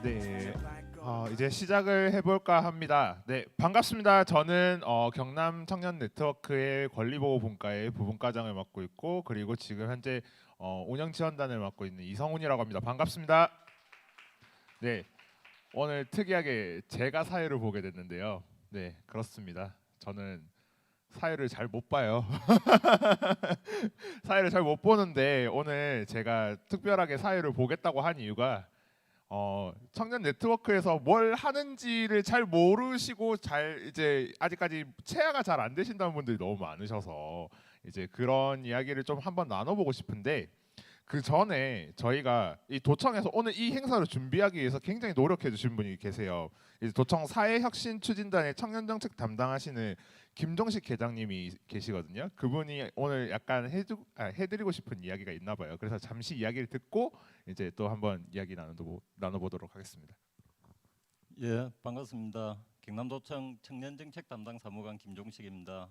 네, 이제 시작을 해볼까 합니다. 네, 반갑습니다. 저는 경남 청년 네트워크의 권리보호분과의 부분과장을 맡고 있고, 그리고 지금 현재 운영 지원단을 맡고 있는 이성훈이라고 합니다. 반갑습니다. 네, 오늘 특이하게 제가 사회를 보게 됐는데요. 네, 그렇습니다. 저는 사회를 잘 못 봐요. 사회를 잘 못 보는데 오늘 제가 특별하게 사회를 보겠다고 한 이유가 청년 네트워크에서 뭘 하는지를 잘 모르시고 잘 이제 아직까지 체화가 잘 안 되신다는 분들이 너무 많으셔서 이제 그런 이야기를 좀 한번 나눠보고 싶은데, 그 전에 저희가 이 도청에서 오늘 이 행사를 준비하기 위해서 굉장히 노력해 주신 분이 계세요. 이제 도청 사회혁신추진단의 청년정책 담당하시는 김종식 계장님이 계시거든요. 그분이 오늘 약간 해드리고 싶은 이야기가 있나 봐요. 그래서 잠시 이야기를 듣고 이제 또 한번 이야기 나눠보도록 하겠습니다. 예, 반갑습니다. 경남도청 청년정책 담당 사무관 김종식입니다.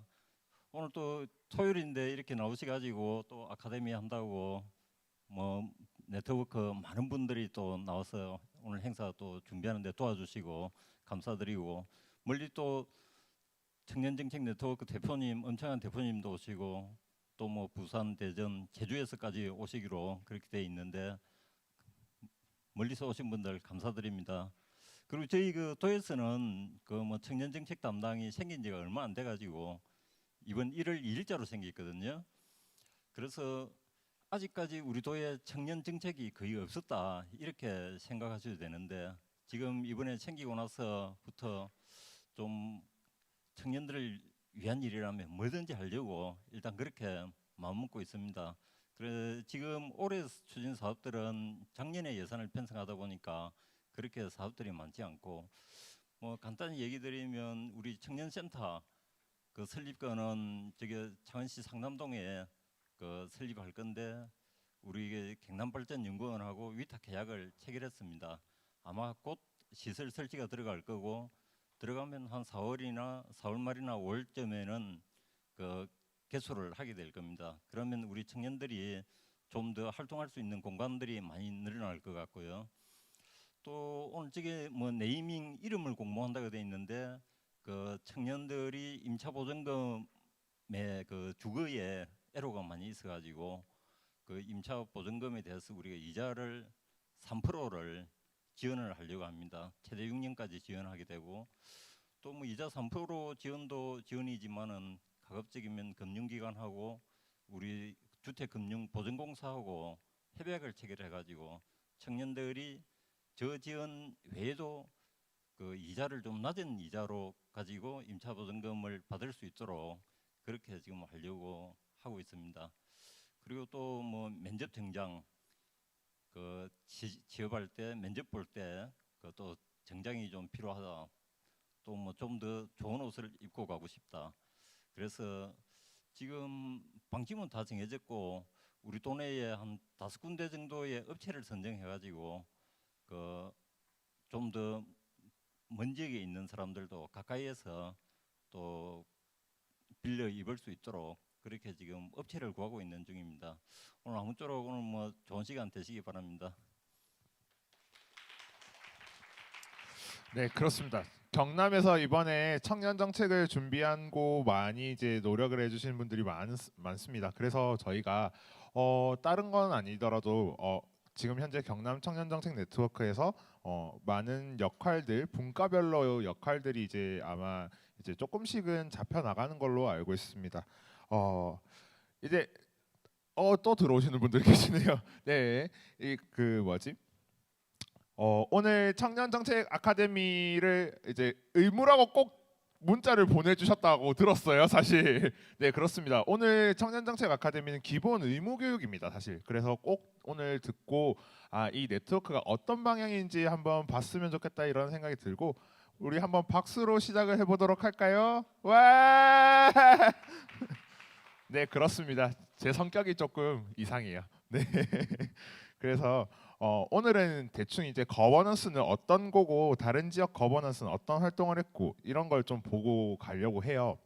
오늘 또 토요일인데 이렇게 나오셔가지고 또 아카데미 한다고 뭐 네트워크 많은 분들이 또 나와서 오늘 행사 또 준비하는데 도와주시고 감사드리고, 멀리 또 청년정책 네트워크 대표님, 엄청난 대표님도 오시고 또 뭐 부산, 대전, 제주에서까지 오시기로 그렇게 돼 있는데 멀리서 오신 분들 감사드립니다. 그리고 저희 그 도에서는 그 뭐 청년정책 담당이 생긴 지가 얼마 안 돼가지고 이번 1월 2일자로 생겼거든요. 그래서 아직까지 우리 도에 청년 정책이 거의 없었다 이렇게 생각하셔도 되는데, 지금 이번에 생기고 나서부터 좀 청년들을 위한 일이라면 뭐든지 하려고 일단 그렇게 마음먹고 있습니다. 그래서 지금 올해 추진 사업들은 작년에 예산을 편성하다 보니까 그렇게 사업들이 많지 않고, 뭐 간단히 얘기 드리면 우리 청년센터 그 설립거는 저기 창원시 상남동에 그 설립할 건데, 우리 이게 경남발전연구원하고 위탁 계약을 체결했습니다. 아마 곧 시설 설치가 들어갈 거고, 들어가면 한 4월 말이나 5월쯤에는 그 개소를 하게 될 겁니다. 그러면 우리 청년들이 좀 더 활동할 수 있는 공간들이 많이 늘어날 것 같고요. 또 오늘 저게 뭐 네이밍 이름을 공모한다고 돼 있는데, 그 청년들이 임차보증금의 그 주거에 애로가 많이 있어가지고 그 임차보증금에 대해서 우리가 이자를 3%를 지원을 하려고 합니다. 최대 6년까지 지원하게 되고, 또 뭐 이자 3% 지원도 지원이지만은 가급적이면 금융기관하고 우리 주택금융보증공사하고 협약을 체결해가지고 청년들이 저 지원 외에도 그 이자를 좀 낮은 이자로 가지고 임차보증금을 받을 수 있도록 그렇게 지금 하려고 하고 있습니다. 그리고 또 뭐 면접 정장, 그 취업할 때 면접 볼 때 그 또 정장이 좀 필요하다. 또 뭐 좀 더 좋은 옷을 입고 가고 싶다. 그래서 지금 방침은 다 정해졌고 우리 동네에 한 5군데 정도의 업체를 선정해가지고 그 좀 더 먼 지역에 있는 사람들도 가까이에서 또 빌려 입을 수 있도록 그렇게 지금 업체를 구하고 있는 중입니다. 오늘 아무쪼록 오늘 뭐 좋은 시간 되시기 바랍니다. 네, 그렇습니다. 경남에서 이번에 청년 정책을 준비한 곳 많이 이제 노력을 해주시는 분들이 많습니다. 그래서 저희가 다른 건 아니더라도 지금 현재 경남 청년 정책 네트워크에서 많은 역할들, 분과별로 역할들이 이제 아마 이제 조금씩은 잡혀 나가는 걸로 알고 있습니다. 이제 또 들어오시는 분들 계시네요. 네, 이 그 뭐지? 오늘 청년정책 아카데미를 이제 의무라고 꼭 문자를 보내주셨다고 들었어요, 사실. 네, 그렇습니다. 오늘 청년정책 아카데미는 기본 의무 교육입니다, 사실. 그래서 꼭 오늘 듣고 이 네트워크가 어떤 방향인지 한번 봤으면 좋겠다 이런 생각이 들고, 우리 한번 박수로 시작을 해보도록 할까요? 와! 네, 그렇습니다. 제 성격이 조금 이상해요. 네. 그래서 오늘은 대충 이제 거버넌스는 어떤 거고 다른 지역 거버넌스는 어떤 활동을 했고 이런 걸 좀 보고 가려고 해요.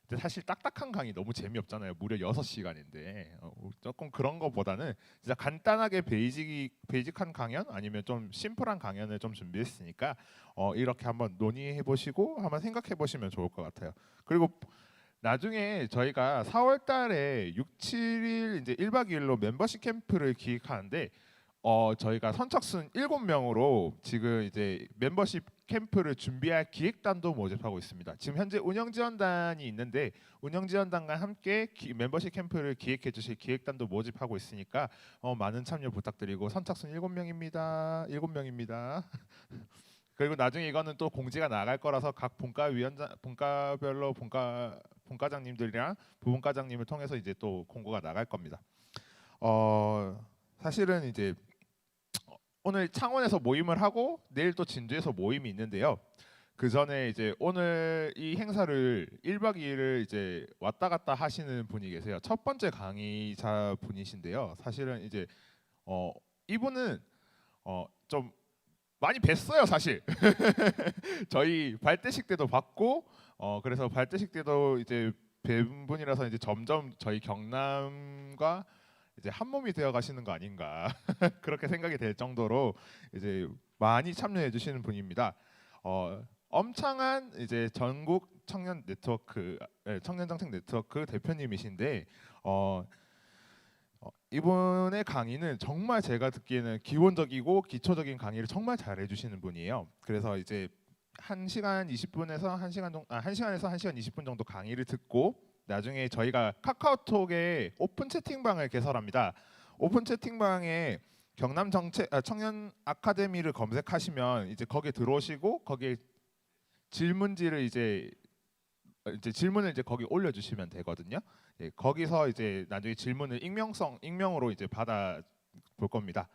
근데 사실 딱딱한 강의 너무 재미없잖아요. 무려 6시간인데 조금 그런 거보다는 진짜 간단하게 베이직한 강연 아니면 좀 심플한 강연을 좀 준비했으니까 이렇게 한번 논의해 보시고 한번 생각해 보시면 좋을 것 같아요. 그리고 나중에 저희가 4월 달에 6, 7일 이제 1박 2일로 멤버십 캠프를 기획하는데 저희가 선착순 7명으로 지금 이제 멤버십 캠프를 준비할 기획단도 모집하고 있습니다. 지금 현재 운영 지원단이 있는데 운영 지원단과 함께 멤버십 캠프를 기획해 주실 기획단도 모집하고 있으니까 많은 참여 부탁드리고 선착순 7명입니다. 7명입니다. 그리고 나중에 이거는 또 공지가 나갈 거라서 각 분과별로 분과장님들이랑 부분과장님을 통해서 이제 또 공고가 나갈 겁니다. 사실은 이제 오늘 창원에서 모임을 하고 내일 또 진주에서 모임이 있는데요. 그 전에 이제 오늘 이 행사를 1박 2일을 이제 왔다 갔다 하시는 분이 계세요. 첫 번째 강의자 분이신데요. 사실은 이제 이분은 좀 많이 뵀어요, 사실. 저희 발대식 때도 봤고 그래서 발대식 때도 이제 뵌 분이라서 이제 점점 저희 경남과 이제 한 몸이 되어 가시는 거 아닌가 그렇게 생각이 될 정도로 이제 많이 참여해 주시는 분입니다. 엄창한 이제 전국 청년 네트워크 청년 정책 네트워크 대표님이신데 이분의 강의는 정말 제가 듣기에는 기본적이고 기초적인 강의를 정말 잘 해주시는 분이에요. 그래서 이제 1시간 20분에서 1시간에서 1시간 20분 정도 강의를 듣고 나중에 저희가 카카오톡에 오픈 채팅방을 개설합니다. 오픈 채팅방에 경남 정책 청년 아카데미를 검색하시면 이제 거기에 들어오시고 거기에 질문지를 이제 질문을 이제 거기 올려주시면 되거든요. 예, 거기서 이제 나중에 질문을 익명으로 이제 받아 볼 겁니다.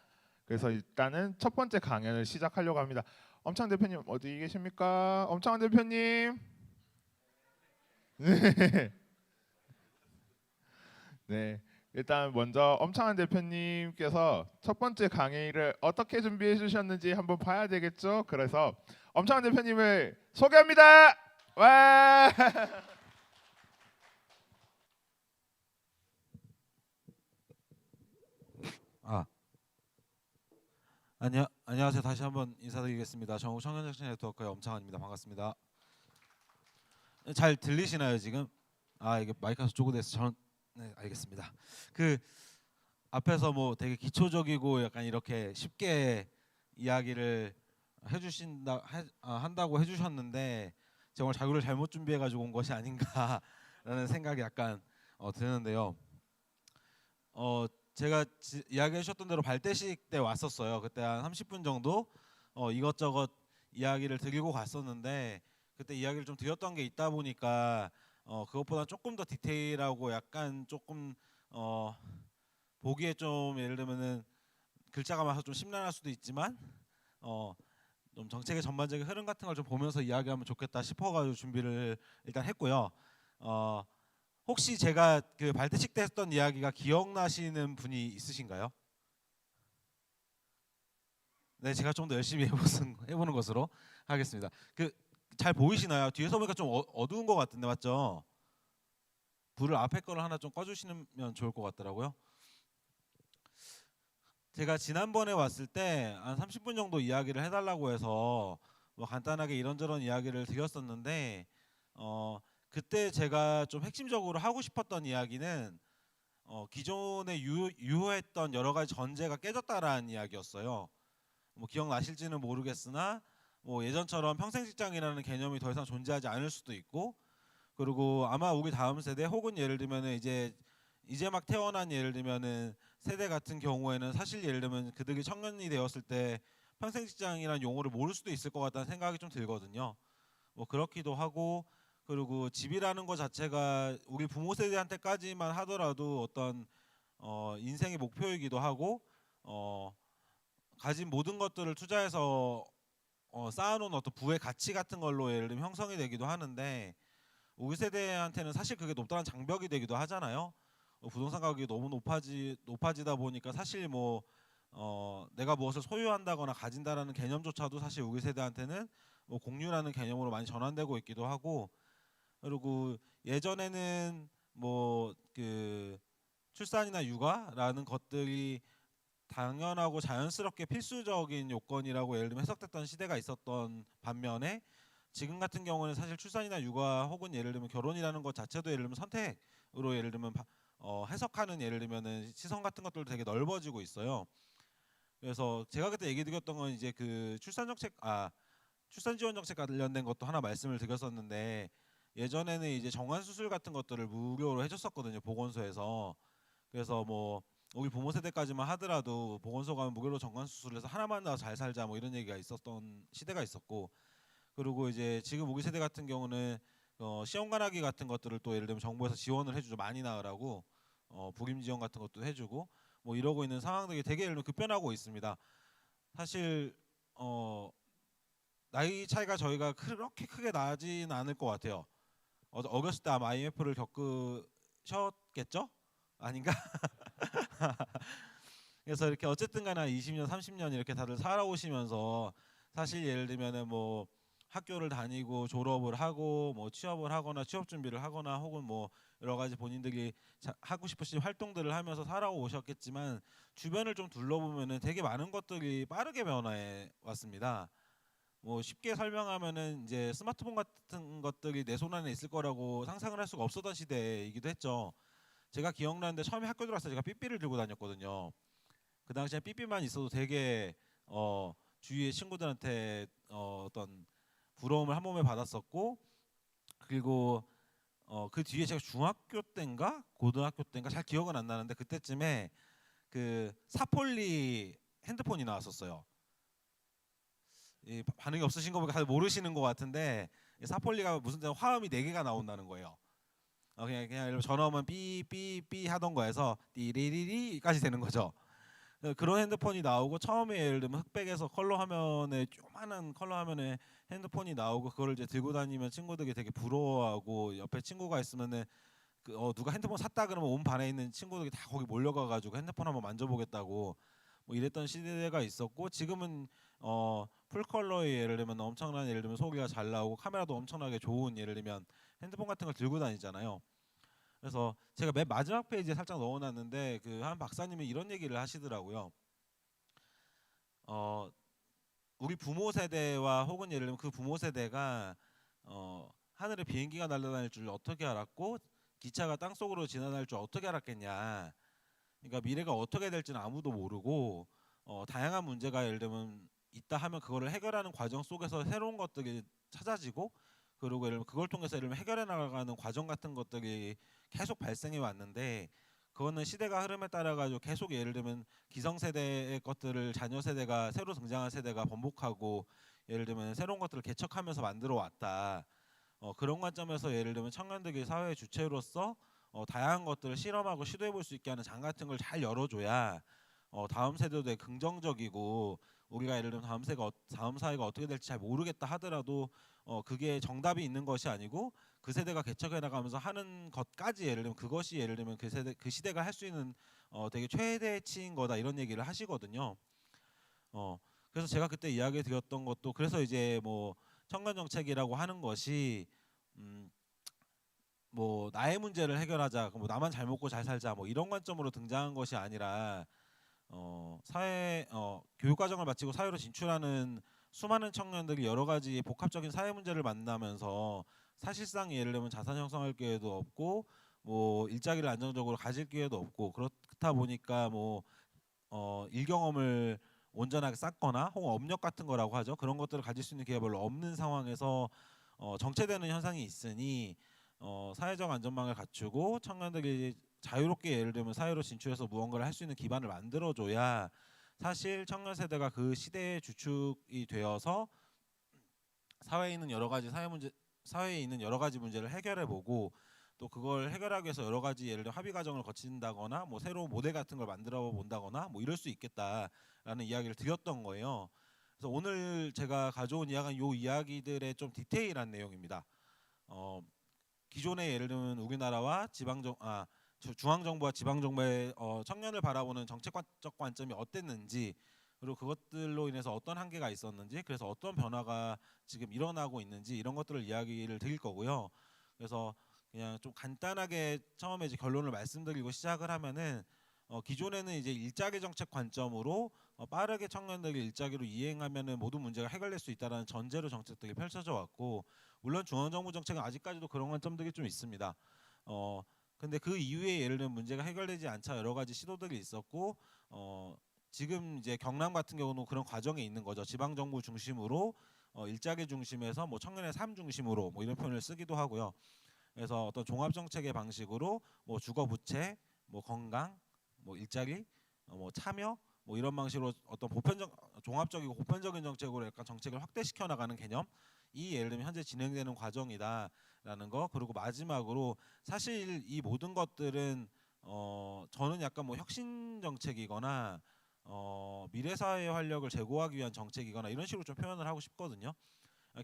그래서 일단은 첫 번째 강연을 시작하려고 합니다. 엄창 대표님 어디 계십니까? 엄창 대표님. 네. 네. 일단 먼저 엄창한 대표님께서 첫 번째 강의를 어떻게 준비해 주셨는지 한번 봐야 되겠죠? 그래서 엄창한 대표님을 소개합니다. 와! 아, 안녕하세요. 다시 한번 인사드리겠습니다. 전국 청년정책 네트워크의 엄창환입니다. 반갑습니다. 잘 들리시나요 지금? 이게 마이크가 저쪽으로 돼서 저는 네, 알겠습니다. 그 앞에서 뭐 되게 기초적이고 약간 이렇게 쉽게 이야기를 한다고 해주셨는데 제가 오늘 자료를 잘못 준비해가지고 온 것이 아닌가라는 생각이 약간 드는데요. 제가 이야기해 주셨던 대로 발대식 때 왔었어요. 그때 한 30분 정도 이것저것 이야기를 드리고 갔었는데 그때 이야기를 좀 드렸던 게 있다 보니까 그것보다 조금 더 디테일하고 약간 조금 보기에 좀 예를 들면은 글자가 많아서 좀 심란할 수도 있지만 좀 정책의 전반적인 흐름 같은 걸 좀 보면서 이야기하면 좋겠다 싶어가지고 준비를 일단 했고요. 혹시 제가 그 발대식 때 했던 이야기가 기억나시는 분이 있으신가요? 네, 제가 좀 더 열심히 해보는 것으로 하겠습니다. 그 잘 보이시나요? 뒤에서 보니까 좀 어두운 것 같은데 맞죠? 불을 앞에 거를 하나 좀 꺼주시면 좋을 것 같더라고요. 제가 지난번에 왔을 때 한 30분 정도 이야기를 해달라고 해서 뭐 간단하게 이런저런 이야기를 드렸었는데 그때 제가 좀 핵심적으로 하고 싶었던 이야기는 기존에 유효했던 여러 가지 전제가 깨졌다라는 이야기였어요. 뭐 기억나실지는 모르겠으나 뭐 예전처럼 평생직장이라는 개념이 더 이상 존재하지 않을 수도 있고 그리고 아마 우리 다음 세대 혹은 예를 들면은 이제 막 태어난 예를 들면은 세대 같은 경우에는 사실 예를 들면 그들이 청년이 되었을 때 평생직장이라는 용어를 모를 수도 있을 것 같다는 생각이 좀 들거든요. 뭐 그렇기도 하고 그리고 집이라는 것 자체가 우리 부모 세대한테까지만 하더라도 어떤 인생의 목표이기도 하고 가진 모든 것들을 투자해서 쌓아놓은 어떤 부의 가치 같은 걸로 예를 들면 형성이 되기도 하는데 우리 세대한테는 사실 그게 높다는 장벽이 되기도 하잖아요. 부동산 가격이 너무 높아지다 보니까 사실 뭐 내가 무엇을 소유한다거나 가진다라는 개념조차도 사실 우리 세대한테는 뭐 공유라는 개념으로 많이 전환되고 있기도 하고 그리고 예전에는 뭐 그 출산이나 육아라는 것들이 당연하고 자연스럽게 필수적인 요건이라고 예를 들면 해석됐던 시대가 있었던 반면에 지금 같은 경우는 사실 출산이나 육아 혹은 예를 들면 결혼이라는 것 자체도 예를 들면 선택으로 예를 들면 해석하는 예를 들면은 시선 같은 것들도 되게 넓어지고 있어요. 그래서 제가 그때 얘기 드렸던 건 이제 그 출산 지원 정책 관련된 것도 하나 말씀을 드렸었는데 예전에는 이제 정환 수술 같은 것들을 무료로 해줬었거든요, 보건소에서. 그래서 뭐 우리 부모 세대까지만 하더라도 보건소 가면 무료로 정관 수술을 해서 하나만 더 잘 살자 뭐 이런 얘기가 있었던 시대가 있었고, 그리고 이제 지금 우리 세대 같은 경우는 시험관하기 같은 것들을 또 예를 들면 정부에서 지원을 해주죠. 많이 나으라고 부임 지원 같은 것도 해주고 뭐 이러고 있는 상황들이 되게 예를 들면 급변하고 있습니다. 사실 나이 차이가 저희가 그렇게 크게 나진 않을 것 같아요. 어렸을 때 아마 IMF를 겪으셨겠죠? 아닌가? 그래서 이렇게 어쨌든 간에 20년, 30년 이렇게 다들 살아오시면서 사실 예를 들면은 뭐 학교를 다니고 졸업을 하고 뭐 취업을 하거나 취업 준비를 하거나 혹은 뭐 여러 가지 본인들이 하고 싶으신 활동들을 하면서 살아오셨겠지만 주변을 좀 둘러보면은 되게 많은 것들이 빠르게 변화해 왔습니다. 뭐 쉽게 설명하면은 이제 스마트폰 같은 것들이 내 손 안에 있을 거라고 상상을 할 수가 없었던 시대이기도 했죠. 제가 기억나는데 처음에 학교 들어왔을 때 제가 삐삐를 들고 다녔거든요. 그 당시에 삐삐만 있어도 되게 주위의 친구들한테 어떤 부러움을 한 몸에 받았었고, 그리고 그 뒤에 제가 중학교 때인가 고등학교 때인가 잘 기억은 안 나는데 그때쯤에 그 사폴리 핸드폰이 나왔었어요. 이 반응이 없으신 거 보니까 다들 모르시는 것 같은데 이 사폴리가 무슨 화음이 4개가 나온다는 거예요. 그냥 예를 들면 전화 오면 삐삐삐 하던 거에서 띠리리리까지 되는 거죠. 그런 핸드폰이 나오고 처음에 예를 들면 흑백에서 컬러 화면에 조그마한 컬러 화면에 핸드폰이 나오고 그거를 이제 들고 다니면 친구들이 되게 부러워하고 옆에 친구가 있으면은 누가 핸드폰 샀다 그러면 온 반에 있는 친구들이 다 거기 몰려가 가지고 핸드폰 한번 만져보겠다고 뭐 이랬던 시대가 있었고, 지금은 풀컬러의 예를 들면 엄청난 예를 들면 소리가 잘 나오고 카메라도 엄청나게 좋은 예를 들면 핸드폰 같은 걸 들고 다니잖아요. 그래서 제가 맨 마지막 페이지에 살짝 넣어놨는데 그 한 박사님이 이런 얘기를 하시더라고요. 우리 부모 세대와 혹은 예를 들면 그 부모 세대가 하늘에 비행기가 날아다닐 줄 어떻게 알았고 기차가 땅 속으로 지나갈 줄 어떻게 알았겠냐. 그러니까 미래가 어떻게 될지는 아무도 모르고 다양한 문제가 예를 들면 있다 하면 그거를 해결하는 과정 속에서 새로운 것들이 찾아지고, 그리고 예를 들면 그걸 통해서 예를 들면 해결해 나가는 과정 같은 것들이 계속 발생해 왔는데, 그거는 시대가 흐름에 따라 가지고 계속 예를 들면 기성세대의 것들을 자녀 세대가 새로 등장한 세대가 번복하고 예를 들면 새로운 것들을 개척하면서 만들어 왔다. 그런 관점에서 예를 들면 청년들이 사회의 주체로서 다양한 것들을 실험하고 시도해 볼 수 있게 하는 장 같은 걸 잘 열어줘야 다음 세대도 되게 긍정적이고, 우리가 예를 들면 다음 사회가 어떻게 될지 잘 모르겠다 하더라도 그게 정답이 있는 것이 아니고 그 세대가 개척해 나가면서 하는 것까지 예를 들면 그것이 예를 들면 그 시대가 할 수 있는 되게 최대치인 거다 이런 얘기를 하시거든요. 그래서 제가 그때 이야기 드렸던 것도 그래서 이제 뭐 청년 정책이라고 하는 것이 뭐 나의 문제를 해결하자, 뭐 나만 잘 먹고 잘 살자 뭐 이런 관점으로 등장한 것이 아니라 교육 과정을 마치고 사회로 진출하는 수많은 청년들이 여러 가지 복합적인 사회 문제를 만나면서 사실상 예를 들면 자산 형성할 기회도 없고 뭐 일자리를 안정적으로 가질 기회도 없고, 그렇다 보니까 뭐 일 경험을 온전하게 쌓거나 혹은 업력 같은 거라고 하죠. 그런 것들을 가질 수 있는 기회가 별로 없는 상황에서 정체되는 현상이 있으니 사회적 안전망을 갖추고 청년들이 자유롭게 예를 들면 사회로 진출해서 무언가를 할 수 있는 기반을 만들어줘야 사실 청년 세대가 그 시대의 주축이 되어서 사회에 있는 여러 가지 문제를 해결해보고 또 그걸 해결하기 위해서 여러 가지 예를 들어 합의 과정을 거친다거나 뭐 새로운 모델 같은 걸 만들어 본다거나 뭐 이럴 수 있겠다라는 이야기를 드렸던 거예요. 그래서 오늘 제가 가져온 이야기는 요 이야기들의 좀 디테일한 내용입니다. 기존의 예를 들면 우리나라와 중앙정부와 지방정부의 청년을 바라보는 정책적 관점이 어땠는지, 그리고 그것들로 인해서 어떤 한계가 있었는지, 그래서 어떤 변화가 지금 일어나고 있는지 이런 것들을 이야기를 드릴 거고요. 그래서 그냥 좀 간단하게 처음에 이제 결론을 말씀드리고 시작을 하면은 기존에는 이제 일자리 정책 관점으로 빠르게 청년들이 일자리로 이행하면은 모든 문제가 해결될 수 있다라는 전제로 정책들이 펼쳐져 왔고, 물론 중앙정부 정책은 아직까지도 그런 관점들이 좀 있습니다. 근데 그 이후에 예를 들면 문제가 해결되지 않자 여러 가지 시도들이 있었고, 지금 이제 경남 같은 경우는 그런 과정에 있는 거죠. 지방 정부 중심으로 일자리 중심에서 뭐 청년의 삶 중심으로 뭐 이런 표현을 쓰기도 하고요. 그래서 어떤 종합 정책의 방식으로 뭐 주거 부채, 뭐 건강, 뭐 일자리, 뭐 참여, 뭐 이런 방식으로 어떤 종합적이고 보편적인 정책으로 약간 정책을 확대시켜 나가는 개념, 이 예를 들면 현재 진행되는 과정이다라는 거. 그리고 마지막으로 사실 이 모든 것들은 저는 약간 뭐 혁신 정책이거나 미래 사회의 활력을 제고하기 위한 정책이거나 이런 식으로 좀 표현을 하고 싶거든요.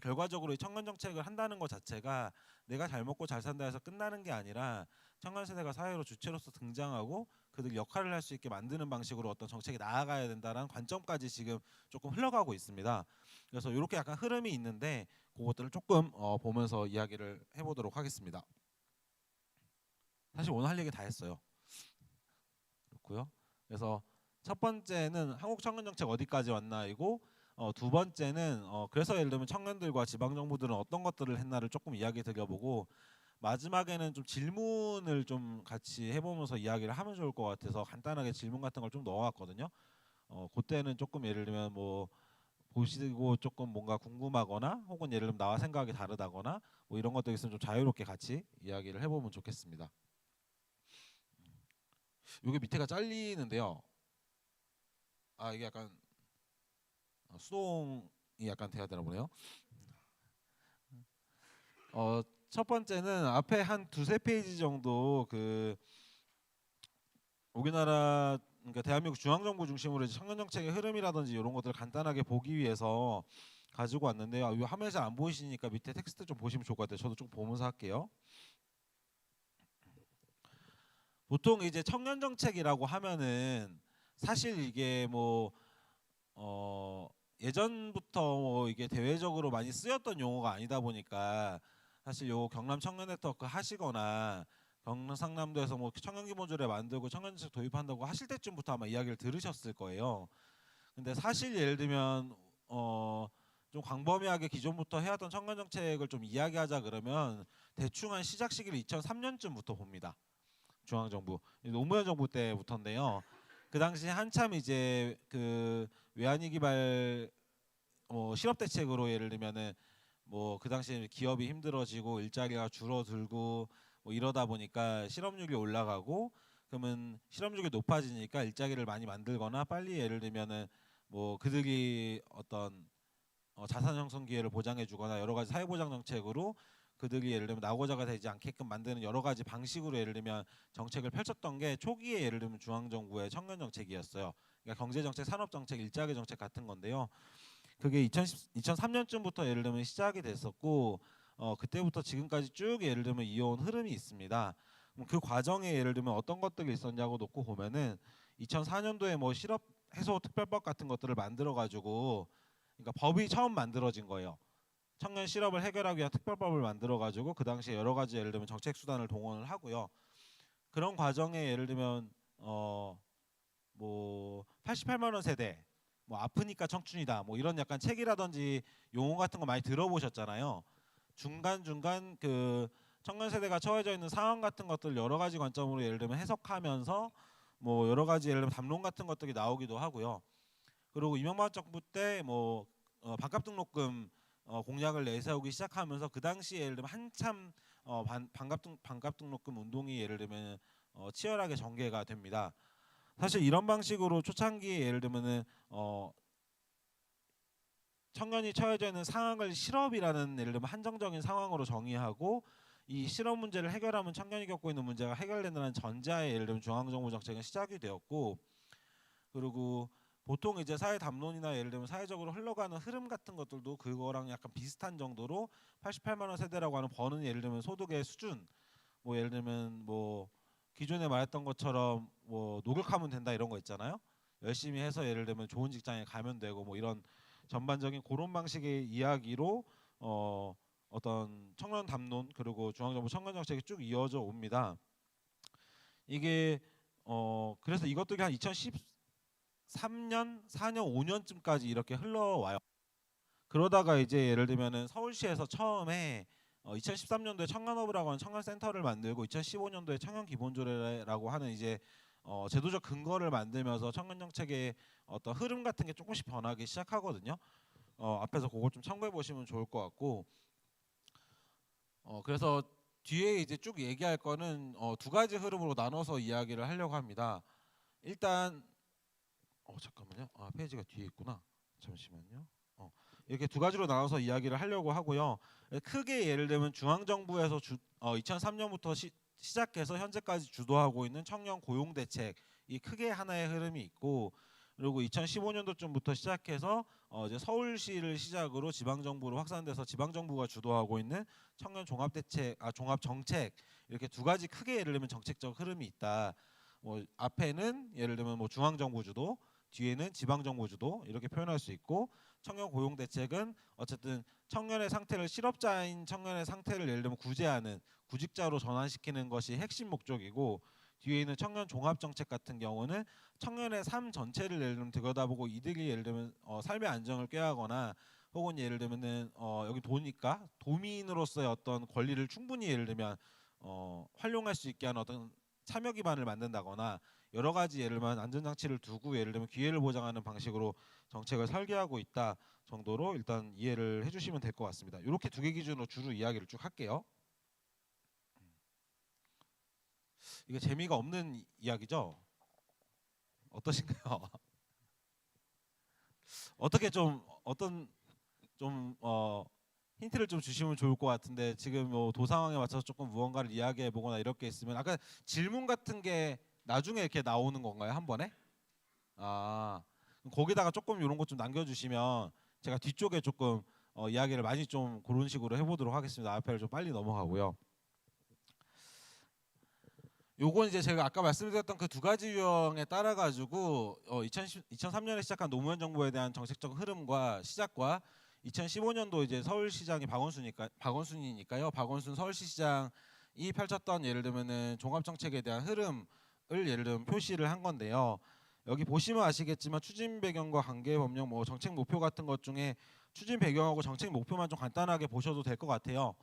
결과적으로 이 청년 정책을 한다는 것 자체가 내가 잘 먹고 잘 산다 해서 끝나는 게 아니라 청년 세대가 사회로 주체로서 등장하고 그들 역할을 할 수 있게 만드는 방식으로 어떤 정책이 나아가야 된다는 관점까지 지금 조금 흘러가고 있습니다. 그래서 이렇게 약간 흐름이 있는데 그것들을 조금 보면서 이야기를 해보도록 하겠습니다. 사실 오늘 할 얘기 다 했어요. 그렇고요. 그래서 첫 번째는 한국 청년 정책 어디까지 왔나이고, 두 번째는 그래서 예를 들면 청년들과 지방 정부들은 어떤 것들을 했나를 조금 이야기 드려보고, 마지막에는 좀 질문을 좀 같이 해보면서 이야기를 하면 좋을 것 같아서 간단하게 질문 같은 걸 좀 넣어왔거든요. 그때는 조금 예를 들면 뭐 보시고 조금 뭔가 궁금하거나 혹은 예를 들면 나와 생각이 다르다거나 뭐 이런 것들 있으면 좀 자유롭게 같이 이야기를 해보면 좋겠습니다. 이게 밑에가 잘리는데요. 이게 약간 수동이 약간 돼야 되나 보네요. 첫 번째는 앞에 한 두세 페이지 정도 그 우리나라 그러니까 대한민국 중앙정부 중심으로 청년 정책의 흐름이라든지 이런 것들을 간단하게 보기 위해서 가지고 왔는데요. 이 화면에 잘 안 보이시니까 밑에 텍스트 좀 보시면 좋을 것 같아요. 저도 좀 보면서 할게요. 보통 이제 청년 정책이라고 하면은 사실 이게 뭐 예전부터 뭐 이게 대외적으로 많이 쓰였던 용어가 아니다 보니까 사실 요 경남 청년 네트워크 하시거나 경상남도에서 뭐 청년 기본조례 만들고 청년 정책 도입한다고 하실 때쯤부터 아마 이야기를 들으셨을 거예요. 근데 사실 예를 들면 좀 광범위하게 기존부터 해왔던 청년 정책을 좀 이야기하자 그러면 대충 한 시작 시기를 2003년쯤부터 봅니다. 중앙정부 노무현 정부 때부터인데요. 그 당시 한참 이제 그 외환위 기발 실업 대책으로 예를 들면은 뭐 그 당시에 기업이 힘들어지고 일자리가 줄어들고 뭐 이러다 보니까 실업률이 올라가고, 그러면 실업률이 높아지니까 일자리를 많이 만들거나 빨리 예를 들면은 뭐 그들이 어떤 자산 형성 기회를 보장해 주거나 여러 가지 사회 보장 정책으로 그들이 예를 들면 낙오자가 되지 않게끔 만드는 여러 가지 방식으로 예를 들면 정책을 펼쳤던 게 초기에 예를 들면 중앙 정부의 청년 정책이었어요. 그러니까 경제 정책, 산업 정책, 일자리 정책 같은 건데요. 그게 2003년쯤부터 예를 들면 시작이 됐었고, 그때부터 지금까지 쭉 예를 들면 이어온 흐름이 있습니다. 그럼 그 과정에 예를 들면 어떤 것들이 있었냐고 놓고 보면은 2004년도에 뭐 실업 해소 특별법 같은 것들을 만들어 가지고, 그러니까 법이 처음 만들어진 거예요. 청년 실업을 해결하기 위한 특별법을 만들어 가지고 그 당시에 여러 가지 예를 들면 정책 수단을 동원을 하고요. 그런 과정에 예를 들면 뭐 88만 원 세대, 뭐 아프니까 청춘이다, 뭐 이런 약간 책이라든지 용어 같은 거 많이 들어보셨잖아요. 중간 그 청년 세대가 처해져 있는 상황 같은 것들 여러 가지 관점으로 예를 들면 해석하면서 뭐 여러 가지 예를 들면 담론 같은 것들이 나오기도 하고요. 그리고 이명박 정부 때 뭐 반값 등록금 공약을 내세우기 시작하면서 그 당시에 예를 들면 한참 반값 등록금 운동이 예를 들면 치열하게 전개가 됩니다. 사실 이런 방식으로 초창기에 예를 들면은 청년이 처해져 있는 상황을 실업이라는 예를 들면 한정적인 상황으로 정의하고, 이 실업 문제를 해결하면 청년이 겪고 있는 문제가 해결된다는 전제하에 예를 들면 중앙정부 정책은 시작이 되었고, 그리고 보통 이제 사회 담론이나 예를 들면 사회적으로 흘러가는 흐름 같은 것들도 그거랑 약간 비슷한 정도로 88만 원 세대라고 하는 버는 예를 들면 소득의 수준, 뭐 예를 들면 뭐 기존에 말했던 것처럼 뭐 노력하면 된다 이런 거 있잖아요. 열심히 해서 예를 들면 좋은 직장에 가면 되고 뭐 이런 전반적인 그런 방식의 이야기로 어떤 청년 담론 그리고 중앙정부 청년 정책이 쭉 이어져 옵니다. 이게 그래서 이것들이 한 2013년, 4년, 5년쯤까지 이렇게 흘러와요. 그러다가 이제 예를 들면은 서울시에서 처음에 2013년도에 청년허브라고 하는 청년센터를 만들고 2015년도에 청년기본조례라고 하는 이제 제도적 근거를 만들면서 청년 정책의 어떤 흐름 같은 게 조금씩 변하기 시작하거든요. 앞에서 그걸 좀 참고해 보시면 좋을 것 같고, 그래서 뒤에 이제 쭉 얘기할 거는 두 가지 흐름으로 나눠서 이야기를 하려고 합니다. 일단 잠깐만요. 페이지가 뒤에 있구나. 잠시만요. 이렇게 두 가지로 나눠서 이야기를 하려고 하고요. 크게 예를 들면 중앙정부에서 2003년부터 시작해서 현재까지 주도하고 있는 청년 고용 대책, 이 크게 하나의 흐름이 있고, 그리고 2015년도쯤부터 시작해서 이제 서울시를 시작으로 지방정부로 확산돼서 지방정부가 주도하고 있는 청년 종합대책, 종합정책, 이렇게 두 가지 크게 예를 들면 정책적 흐름이 있다. 뭐 앞에는 예를 들면 뭐 중앙정부 주도, 뒤에는 지방정부 주도 이렇게 표현할 수 있고, 청년 고용 대책은 어쨌든 청년의 상태를 실업자인 청년의 상태를 예를 들면 구제하는 구직자로 전환시키는 것이 핵심 목적이고, 뒤에 있는 청년 종합 정책 같은 경우는 청년의 삶 전체를 예를 들면 들여다보고 이들이 예를 들면 삶의 안정을 꾀하거나 혹은 예를 들면은 여기 도니까 도민으로서의 어떤 권리를 충분히 예를 들면 활용할 수 있게 하는 어떤 참여 기반을 만든다거나 여러 가지 예를 들면 안전장치를 두고 예를 들면 기회를 보장하는 방식으로 정책을 설계하고 있다 정도로 일단 이해를 해주시면 될 것 같습니다. 이렇게 두 개 기준으로 주로 이야기를 쭉 할게요. 이게 재미가 없는 이야기죠? 어떠신가요? 어떻게 좀 어떤 좀 힌트를 좀 주시면 좋을 것 같은데, 지금 뭐 도상황에 맞춰서 조금 무언가를 이야기해 보거나 이렇게 있으면 아까 질문 같은 게 나중에 이렇게 나오는 건가요? 한 번에? 그럼 거기다가 조금 이런 것 좀 남겨주시면 제가 뒤쪽에 조금 이야기를 많이 좀 그런 식으로 해보도록 하겠습니다. 앞에를 좀 빨리 넘어가고요. 요건 이제 제가 아까 말씀드렸던 그 두 가지 유형에 따라 가지고 2003년에 시작한 노무현 정부에 대한 정책적 흐름과 시작과 2015년도 이제 서울시장이 박원순이니까요. 박원순 서울시장이 펼쳤던 예를 들면은 종합정책에 대한 흐름을 예를 들면 표시를 한 건데요. 여기 보시면 아시겠지만 추진 배경과 관계 법령, 뭐 정책 목표 같은 것 중에 추진 배경하고 정책 목표만 좀 간단하게 보셔도 될 것 같아요.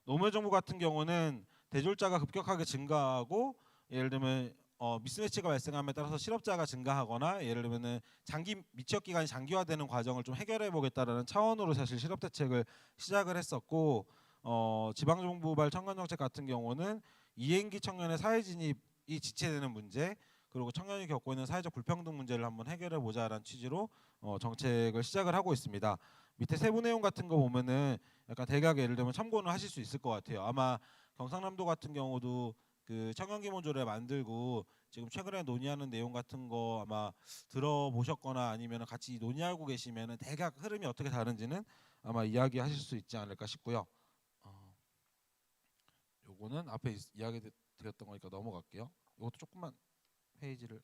노무현 정부 같은 경우는 대졸자가 급격하게 증가하고 예를 들면 미스매치가 발생함에 따라서 실업자가 증가하거나 예를 들면은 장기 미취업 기간이 장기화되는 과정을 좀 해결해 보겠다라는 차원으로 사실 실업 대책을 시작을 했었고, 지방정부발 청년 정책 같은 경우는 이행기 청년의 사회 진입이 지체되는 문제, 그리고 청년이 겪고 있는 사회적 불평등 문제를 한번 해결해 보자라는 취지로 정책을 시작을 하고 있습니다. 밑에 세부 내용 같은 거 보면은 약간 대략 예를 들면 참고는 하실 수 있을 것 같아요. 아마 경상남도 같은 경우도 그 청년기본조례 만들고 지금 최근에 논의하는 내용 같은 거 아마 들어보셨거나 아니면 같이 논의하고 계시면은 대략 흐름이 어떻게 다른지는 아마 이야기하실 수 있지 않을까 싶고요. 요거는 앞에 이야기 드렸던 거니까 넘어갈게요. 이것도 조금만 페이지를.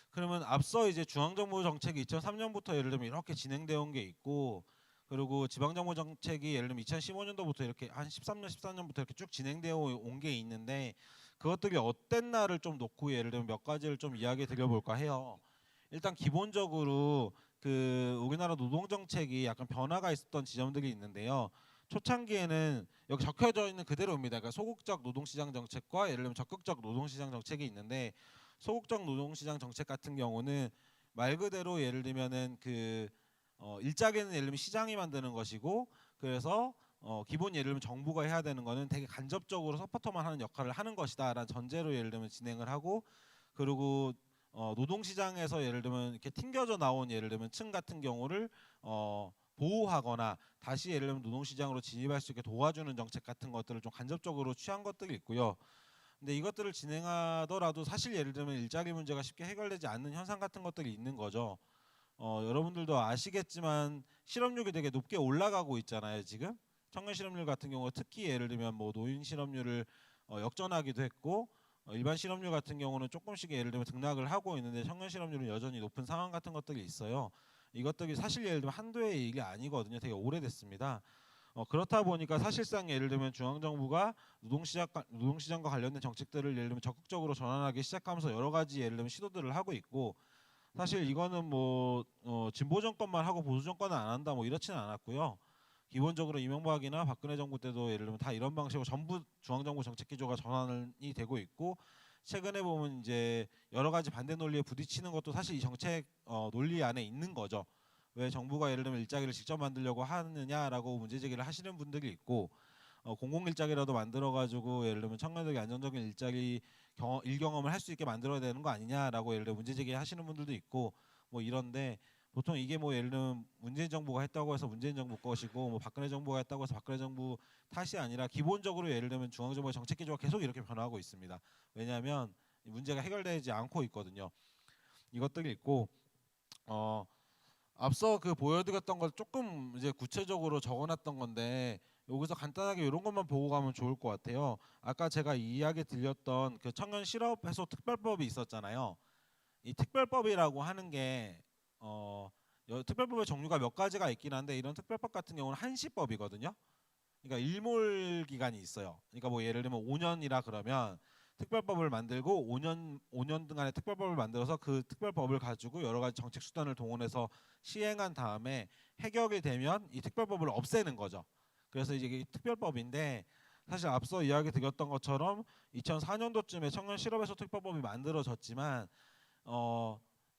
그러면 앞서 이제 중앙정부 정책이 2003년부터 예를 들면 이렇게 진행되어 온 게 있고, 그리고 지방정부 정책이 예를 들면 2015년도부터 이렇게 한 13년, 14년부터 이렇게 쭉 진행되어 온 게 있는데, 그것들이 어땠나를 좀 놓고 예를 들면 몇 가지를 좀 이야기 드려볼까 해요. 일단 기본적으로 그 우리나라 노동 정책이 약간 변화가 있었던 지점들이 있는데요. 초창기에는 여기 적혀져 있는 그대로입니다. 그러니까 소극적 노동시장 정책과 예를 들면 적극적 노동시장 정책이 있는데, 소극적 노동시장 정책 같은 경우는 말 그대로 예를 들면은 그 일자리는 예를 들면 시장이 만드는 것이고, 그래서 기본 예를 들면 정부가 해야 되는 거는 되게 간접적으로 서포터만 하는 역할을 하는 것이다라는 전제로 예를 들면 진행을 하고, 그리고 노동시장에서 예를 들면 이렇게 튕겨져 나온 예를 들면 층 같은 경우를 보호하거나 다시 예를 들면 노동시장으로 진입할 수 있게 도와주는 정책 같은 것들을 좀 간접적으로 취한 것들이 있고요. 근데 이것들을 진행하더라도 사실 예를 들면 일자리 문제가 쉽게 해결되지 않는 현상 같은 것들이 있는 거죠. 여러분들도 아시겠지만 실업률이 되게 높게 올라가고 있잖아요. 지금 청년 실업률 같은 경우 특히 예를 들면 뭐 노인 실업률을 역전하기도 했고, 일반 실업률 같은 경우는 조금씩 예를 들면 등락을 하고 있는데 청년 실업률은 여전히 높은 상황 같은 것들이 있어요. 이것들이 사실 예를 들면 한도의 일이 아니거든요. 되게 오래됐습니다. 그렇다 보니까 사실상 예를 들면 중앙정부가 노동시장과 관련된 정책들을 예를 들면 적극적으로 전환하기 시작하면서 여러 가지 예를 들면 시도들을 하고 있고, 사실 이거는 뭐 진보 정권만 하고 보수 정권은 안 한다 뭐 이렇지는 않았고요. 기본적으로 이명박이나 박근혜 정부 때도 예를 들면 다 이런 방식으로 전부 중앙정부 정책 기조가 전환이 되고 있고, 최근에 보면 이제 여러 가지 반대 논리에 부딪히는 것도 사실 이 정책 논리 안에 있는 거죠. 왜 정부가 예를 들면 일자리를 직접 만들려고 하느냐라고 문제 제기를 하시는 분들이 있고, 공공 일자리라도 만들어 가지고 예를 들면 청년들이 안정적인 일경험을 할 수 있게 만들어야 되는 거 아니냐라고 예를 들면 문제 제기하시는 분들도 있고 뭐 이런데, 보통 이게 뭐 예를 들면 문재인 정부가 했다고 해서 문재인 정부 것이고 뭐 박근혜 정부가 했다고 해서 박근혜 정부 탓이 아니라 기본적으로 예를 들면 중앙정부의 정책 기조가 계속 이렇게 변화하고 있습니다. 왜냐하면 문제가 해결되지 않고 있거든요. 이것들이 있고, 앞서 그 보여드렸던 걸 조금 이제 구체적으로 적어놨던 건데, 여기서 간단하게 이런 것만 보고 가면 좋을 것 같아요. 아까 제가 이야기 드렸던 그 청년 실업 해소 특별법이 있었잖아요. 이 특별법이라고 하는 게 특별법의 종류가 몇 가지가 있긴 한데, 이런 특별법 같은 경우는 한시법이거든요. 그러니까 일몰 기간이 있어요. 그러니까 뭐 예를 들면 5년이라 그러면 특별법을 만들고 5년 동안의 특별법을 만들어서 그 특별법을 가지고 여러 가지 정책 수단을 동원해서 시행한 다음에 해결이 되면 이 특별법을 없애는 거죠. 그래서 이제 이게 특별법인데, 사실 앞서 이야기 드렸던 것처럼 2004년도쯤에 청년 실업해소 특별법이 만들어졌지만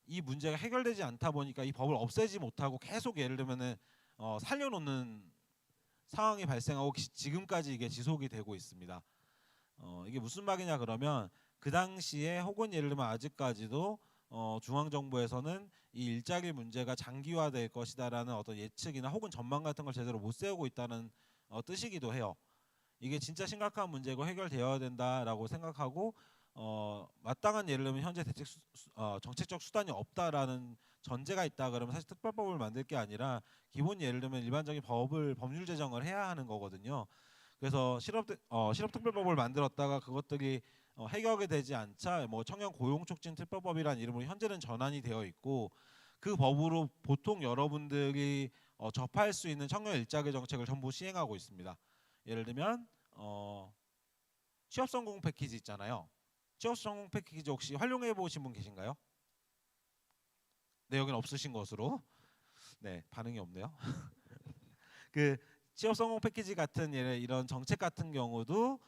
이 문제가 해결되지 않다 보니까 이 법을 없애지 못하고 계속 예를 들면은 살려놓는 상황이 발생하고 지금까지 이게 지속이 되고 있습니다. 이게 무슨 말이냐 그러면, 그 당시에 혹은 예를 들면 아직까지도 중앙정부에서는 이 일자리 문제가 장기화될 것이다라는 어떤 예측이나 혹은 전망 같은 걸 제대로 못 세우고 있다는 뜻이기도 해요. 이게 진짜 심각한 문제고 해결되어야 된다라고 생각하고 마땅한 예를 들면 현재 정책적 수단이 없다라는 전제가 있다 그러면 사실 특별법을 만들 게 아니라 기본 예를 들면 일반적인 법률 제정을 해야 하는 거거든요. 그래서 실업특별법을 만들었다가 그것들이 해결이 되지 않자 뭐 청년 고용촉진 특별법이라는 이름으로 현재는 전환이 되어 있고, 그 법으로 보통 여러분들이 접할 수 있는 청년 일자리 정책을 전부 시행하고 있습니다. 예를 들면 취업 성공 패키지 있잖아요. 취업 성공 패키지 혹시 활용해 보신 분 계신가요? 네, 여기는 없으신 것으로. 네, 반응이 없네요. 그 취업 성공 패키지 같은 이런 정책 같은 경우도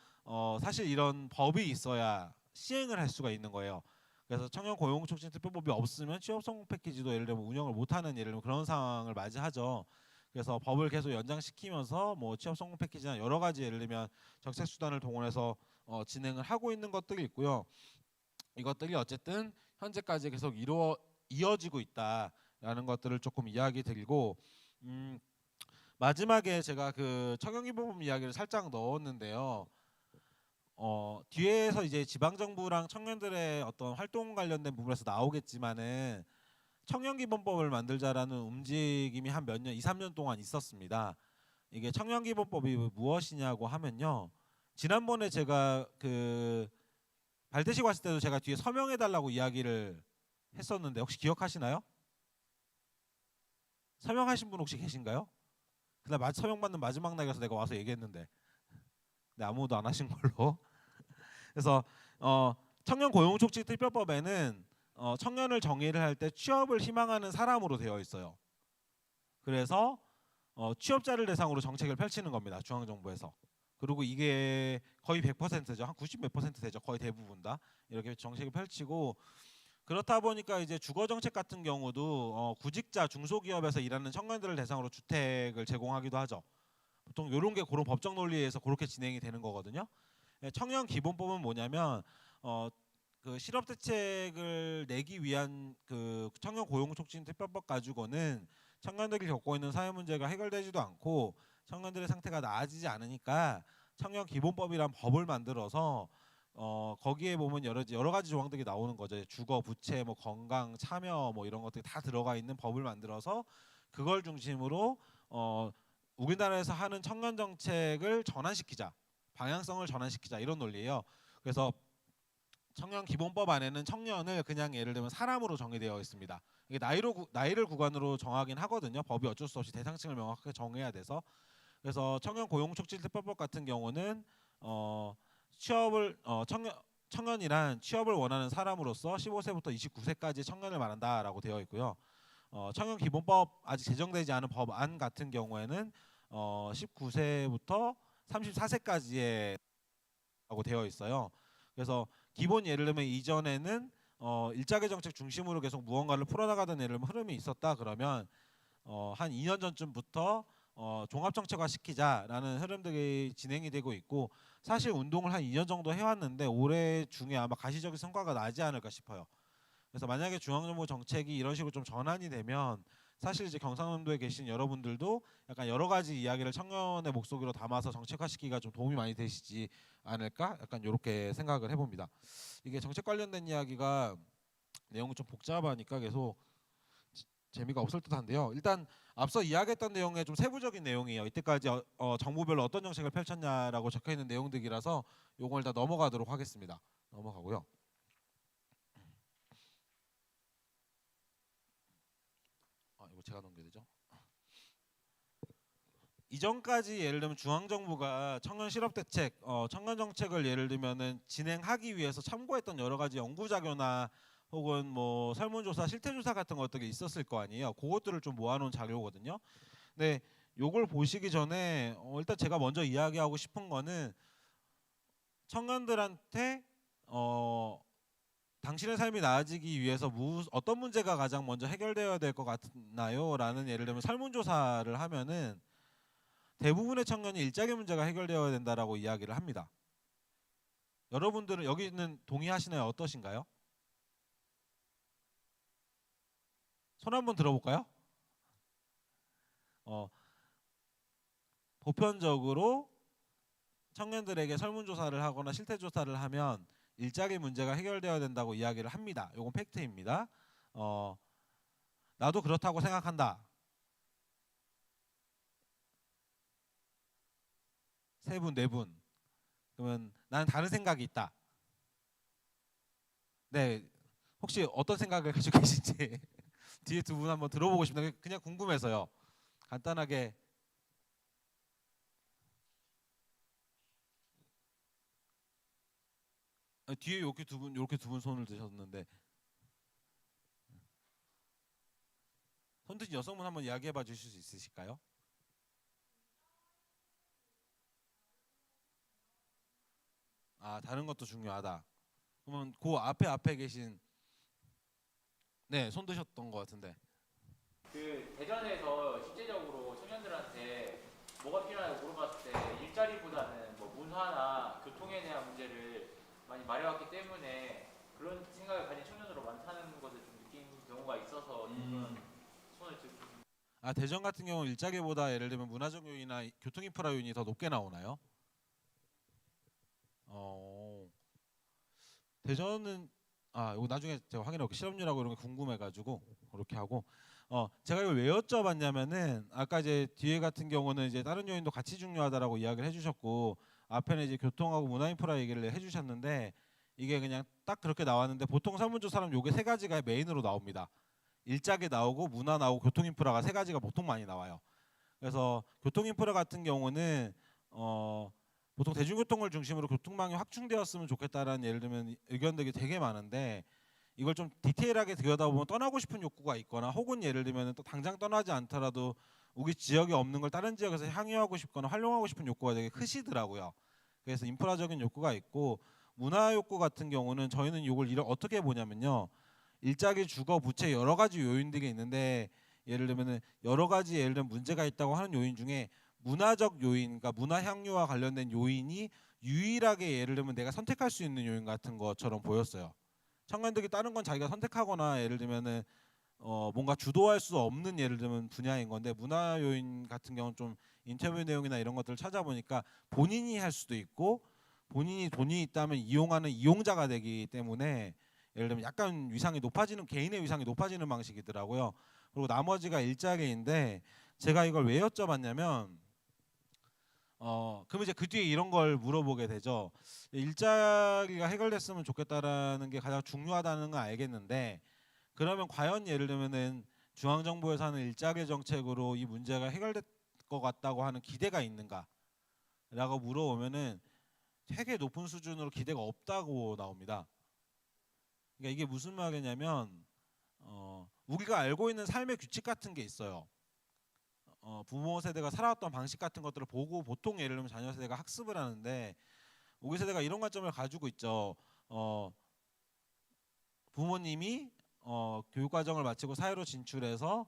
사실 이런 법이 있어야 시행을 할 수가 있는 거예요. 그래서 청년 고용 촉진 특별법이 없으면 취업 성공 패키지도 예를 들면 운영을 못하는 예를 들면 그런 상황을 맞이하죠. 그래서 법을 계속 연장시키면서 뭐 취업 성공 패키지나 여러 가지 예를 들면 정책 수단을 동원해서 진행을 하고 있는 것들이 있고요. 이것들이 어쨌든 현재까지 계속 이어지고 있다라는 것들을 조금 이야기 드리고, 마지막에 제가 그 청년기본법 이야기를 살짝 넣었는데요. 뒤에서 이제 지방정부랑 청년들의 어떤 활동 관련된 부분에서 나오겠지만은 청년기본법을 만들자라는 움직임이 한 몇 년, 2, 3년 동안 있었습니다. 이게 청년기본법이 무엇이냐고 하면요. 지난번에 제가 그 발대식 왔을 때도 제가 뒤에 서명해달라고 이야기를 했었는데 혹시 기억하시나요? 서명하신 분 혹시 계신가요? 그날 서명받는 마지막 날이라서 내가 와서 얘기했는데, 네, 아무도 안 하신 걸로. 그래서 청년 고용촉진 특별법에는 청년을 정의를 할 때 취업을 희망하는 사람으로 되어 있어요. 그래서 취업자를 대상으로 정책을 펼치는 겁니다, 중앙정부에서. 그리고 이게 거의 100%죠. 한 90 몇 퍼센트 되죠. 거의 대부분 다 이렇게 정책을 펼치고, 그렇다 보니까 이제 주거 정책 같은 경우도 구직자 중소기업에서 일하는 청년들을 대상으로 주택을 제공하기도 하죠. 보통 이런 게 그런 법적 논리에서 그렇게 진행이 되는 거거든요. 청년 기본법은 뭐냐면 그 실업 대책을 내기 위한 그 청년 고용 촉진 특별법 가지고는 청년들이 겪고 있는 사회 문제가 해결되지도 않고 청년들의 상태가 나아지지 않으니까 청년 기본법이란 법을 만들어서 거기에 보면 여러 가지 조항들이 나오는 거죠. 주거, 부채, 뭐 건강, 참여 뭐 이런 것들이 다 들어가 있는 법을 만들어서 그걸 중심으로 우리나라에서 하는 청년 정책을 전환시키자, 방향성을 전환시키자, 이런 논리예요. 그래서 청년 기본법 안에는 청년을 그냥 예를 들면 사람으로 정의되어 있습니다. 이게 나이를 구간으로 정하긴 하거든요. 법이 어쩔 수 없이 대상층을 명확하게 정해야 돼서. 그래서 청년 고용촉진특별법 같은 경우는 청년이란 취업을 원하는 사람으로서 15세부터 29세까지 청년을 말한다라고 되어 있고요. 청년 기본법 아직 제정되지 않은 법안 같은 경우에는 19세부터 34세까지에 라고 되어 있어요. 그래서 기본 예를 들면 이전에는 일자리 정책 중심으로 계속 무언가를 풀어나가던 예를 들면 흐름이 있었다 그러면 한 2년 전쯤부터 종합정책화 시키자라는 흐름들이 진행이 되고 있고 사실 운동을 한 2년 정도 해왔는데 올해 중에 아마 가시적인 성과가 나지 않을까 싶어요. 그래서 만약에 중앙정부 정책이 이런 식으로 좀 전환이 되면 사실 이제 경상남도에 계신 여러분들도 약간 여러 가지 이야기를 청년의 목소리로 담아서 정책화시키기가 좀 도움이 많이 되시지 않을까? 약간 이렇게 생각을 해봅니다. 이게 정책 관련된 이야기가 내용이 좀 복잡하니까 계속 재미가 없을 듯한데요. 일단 앞서 이야기했던 내용의 좀 세부적인 내용이에요. 이때까지 정부별로 어떤 정책을 펼쳤냐라고 적혀있는 내용들이라서 요걸 다 넘어가도록 하겠습니다. 넘어가고요. 이거 제가 넘겨야 되죠. 이전까지 예를 들면 중앙정부가 청년 실업대책, 청년 정책을 예를 들면은 진행하기 위해서 참고했던 여러 가지 연구자료나 혹은 뭐 설문조사, 실태조사 같은 것들이 있었을 거 아니에요. 그것들을 좀 모아놓은 자료거든요. 근데 요걸 보시기 전에 일단 제가 먼저 이야기하고 싶은 거는 청년들한테 당신의 삶이 나아지기 위해서 어떤 문제가 가장 먼저 해결되어야 될 것 같나요? 라는 예를 들면 설문조사를 하면은 대부분의 청년이 일자리 문제가 해결되어야 된다라고 이야기를 합니다. 여러분들은 여기는 동의하시나요? 어떠신가요? 손 한번 들어볼까요? 보편적으로 청년들에게 설문조사를 하거나 실태조사를 하면 일자리 문제가 해결되어야 된다고 이야기를 합니다. 이건 팩트입니다. 나도 그렇다고 생각한다. 세 분, 네 분. 그러면 나는 다른 생각이 있다. 네, 혹시 어떤 생각을 가지고 계신지 뒤에 두 분 한번 들어보고 싶다. 그냥 궁금해서요. 간단하게. 뒤에 이렇게 두 분 손을 드셨는데 손 드신 여성분 한번 이야기해봐 주실 수 있으실까요? 다른 것도 중요하다. 그러면 그 앞에 계신 손 드셨던 것 같은데. 그 대전에서 실제적으로 청년들한테 뭐가 필요하냐고 물어봤을 때 일자리보다는 뭐 문화나 교통에 대한 문제를 많이 말해왔기 때문에 그런 생각을 가진 청년으로 많다는 것을 좀 느낀 경우가 있어서 그런 손을 들고. 대전 같은 경우 일자리보다 예를 들면 문화적 요인이나 교통 인프라 요인이 더 높게 나오나요? 대전은 이거 나중에 제가 확인해볼게요. 실업률하고 이런 게 궁금해가지고 그렇게 하고 제가 이걸 왜 여쭤봤냐면은 아까 이제 뒤에 같은 경우는 이제 다른 요인도 같이 중요하다라고 이야기를 해주셨고 앞에는 이제 교통하고 문화 인프라 얘기를 해주셨는데 이게 그냥 딱 그렇게 나왔는데 보통 설문조사는 요게 세 가지가 메인으로 나옵니다. 일자리 나오고 문화 나오고 교통 인프라가 세 가지가 보통 많이 나와요. 그래서 교통 인프라 같은 경우는 보통 대중교통을 중심으로 교통망이 확충되었으면 좋겠다라는 예를 들면 의견들이 되게 많은데 이걸 좀 디테일하게 들여다보면 떠나고 싶은 욕구가 있거나 혹은 예를 들면 또 당장 떠나지 않더라도 우리 지역에 없는 걸 다른 지역에서 향유하고 싶거나 활용하고 싶은 욕구가 되게 크시더라고요. 그래서 인프라적인 욕구가 있고 문화 욕구 같은 경우는 저희는 이걸 어떻게 보냐면요. 일자리, 주거, 부채 여러 가지 요인들이 있는데 예를 들면 여러 가지 예를 들면 문제가 있다고 하는 요인 중에 문화적 요인, 그러니까 문화 향유와 관련된 요인이 유일하게 예를 들면 내가 선택할 수 있는 요인 같은 것처럼 보였어요. 청년들이 다른 건 자기가 선택하거나 예를 들면은 뭔가 주도할 수 없는 예를 들면 분야인 건데 문화 요인 같은 경우는 좀 인터뷰 내용이나 이런 것들을 찾아보니까 본인이 할 수도 있고 본인이 돈이 있다면 이용하는 이용자가 되기 때문에 예를 들면 약간 위상이 높아지는 개인의 위상이 높아지는 방식이더라고요. 그리고 나머지가 일자리인데 제가 이걸 왜 여쭤봤냐면 그럼 이제 그 뒤에 이런 걸 물어보게 되죠. 일자리가 해결됐으면 좋겠다라는 게 가장 중요하다는 건 알겠는데, 그러면 과연 예를 들면은 중앙정부에서 하는 일자리 정책으로 이 문제가 해결될 것 같다고 하는 기대가 있는가라고 물어보면은 되게 높은 수준으로 기대가 없다고 나옵니다. 그러니까 이게 무슨 말이냐면 우리가 알고 있는 삶의 규칙 같은 게 있어요. 부모 세대가 살아왔던 방식 같은 것들을 보고 보통 예를 들면 자녀 세대가 학습을 하는데, 우리 세대가 이런 관점을 가지고 있죠. 부모님이 교육 과정을 마치고 사회로 진출해서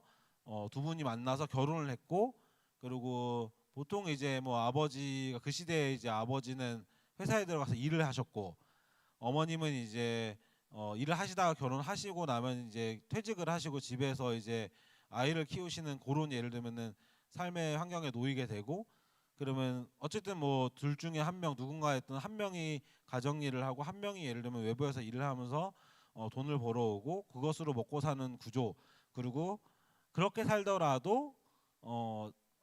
두 분이 만나서 결혼을 했고, 그리고 보통 이제 뭐 아버지가 그 시대에 이제 아버지는 회사에 들어가서 일을 하셨고, 어머님은 이제 일을 하시다가 결혼하시고 나면 이제 퇴직을 하시고 집에서 이제 아이를 키우시는 그런 예를 들면은 삶의 환경에 놓이게 되고, 그러면 어쨌든 뭐 둘 중에 한 명 누군가 했던 한 명이 가정 일을 하고 한 명이 예를 들면 외부에서 일을 하면서 돈을 벌어오고 그것으로 먹고 사는 구조. 그리고 그렇게 살더라도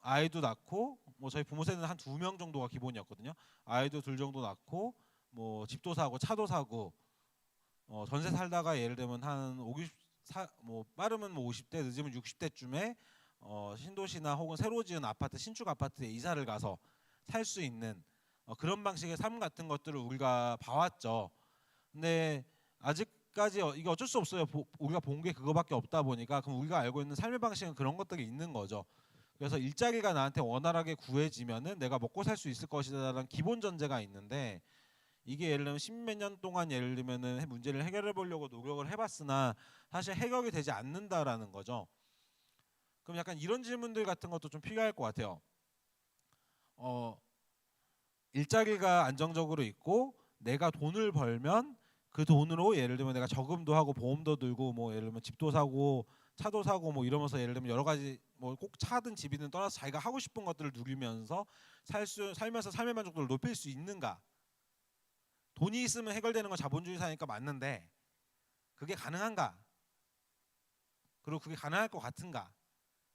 아이도 낳고, 뭐 저희 부모 세대는 한 2명 정도가 기본이었거든요. 아이도 둘 정도 낳고 뭐 집도 사고 차도 사고 전세 살다가 예를 들면 한 50, 빠르면 뭐 50대 늦으면 60대쯤에 신도시나 혹은 새로 지은 아파트 신축 아파트에 이사를 가서 살 수 있는 그런 방식의 삶 같은 것들을 우리가 봐왔죠. 근데 아직까지 이게 어쩔 수 없어요. 우리가 본 게 그거밖에 없다 보니까 그럼 우리가 알고 있는 삶의 방식은 그런 것들이 있는 거죠. 그래서 일자리가 나한테 원활하게 구해지면은 내가 먹고 살 수 있을 것이다라는 기본 전제가 있는데, 이게 예를 들면 십몇 년 동안 예를 들면은 문제를 해결해 보려고 노력을 해봤으나 사실 해결이 되지 않는다라는 거죠. 그럼 약간 이런 질문들 같은 것도 좀 필요할 것 같아요. 일자리가 안정적으로 있고 내가 돈을 벌면 그 돈으로 예를 들면 내가 저금도 하고 보험도 들고 뭐 예를 들면 집도 사고 차도 사고 뭐 이러면서 예를 들면 여러 가지 뭐 꼭 차든 집이든 떠나서 자기가 하고 싶은 것들을 누리면서 살면서 삶의 만족도를 높일 수 있는가? 돈이 있으면 해결되는 건 자본주의 사니까 맞는데 그게 가능한가? 그리고 그게 가능할 것 같은가?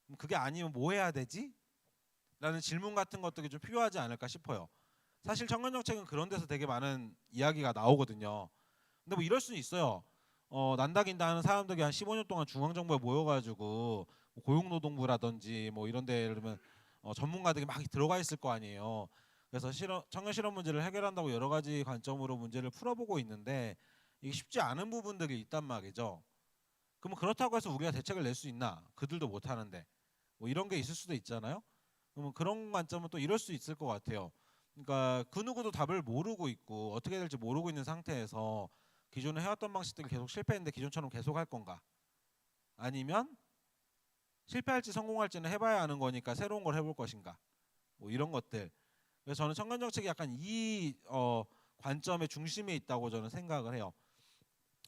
그럼 그게 아니면 뭐 해야 되지? 라는 질문 같은 것들이 좀 필요하지 않을까 싶어요. 사실 청년정책은 그런 데서 되게 많은 이야기가 나오거든요. 근데 뭐 이럴 수는 있어요. 난다긴다 하는 사람들이 한 15년 동안 중앙정부에 모여가지고 뭐 고용노동부라든지 뭐 이런 데 예를 들면 전문가들이 막 들어가 있을 거 아니에요. 그래서 청년 실업 문제를 해결한다고 여러 가지 관점으로 문제를 풀어보고 있는데 이게 쉽지 않은 부분들이 있단 말이죠. 그러면 그렇다고 해서 우리가 대책을 낼 수 있나? 그들도 못 하는데 뭐 이런 게 있을 수도 있잖아요. 그러면 그런 관점은 또 이럴 수 있을 것 같아요. 그러니까 그 누구도 답을 모르고 있고 어떻게 될지 모르고 있는 상태에서 기존에 해왔던 방식들이 계속 실패했는데 기존처럼 계속 할 건가? 아니면 실패할지 성공할지는 해봐야 하는 거니까 새로운 걸 해볼 것인가? 뭐 이런 것들. 그래서 저는 청년 정책이 약간 이 관점의 중심에 있다고 저는 생각을 해요.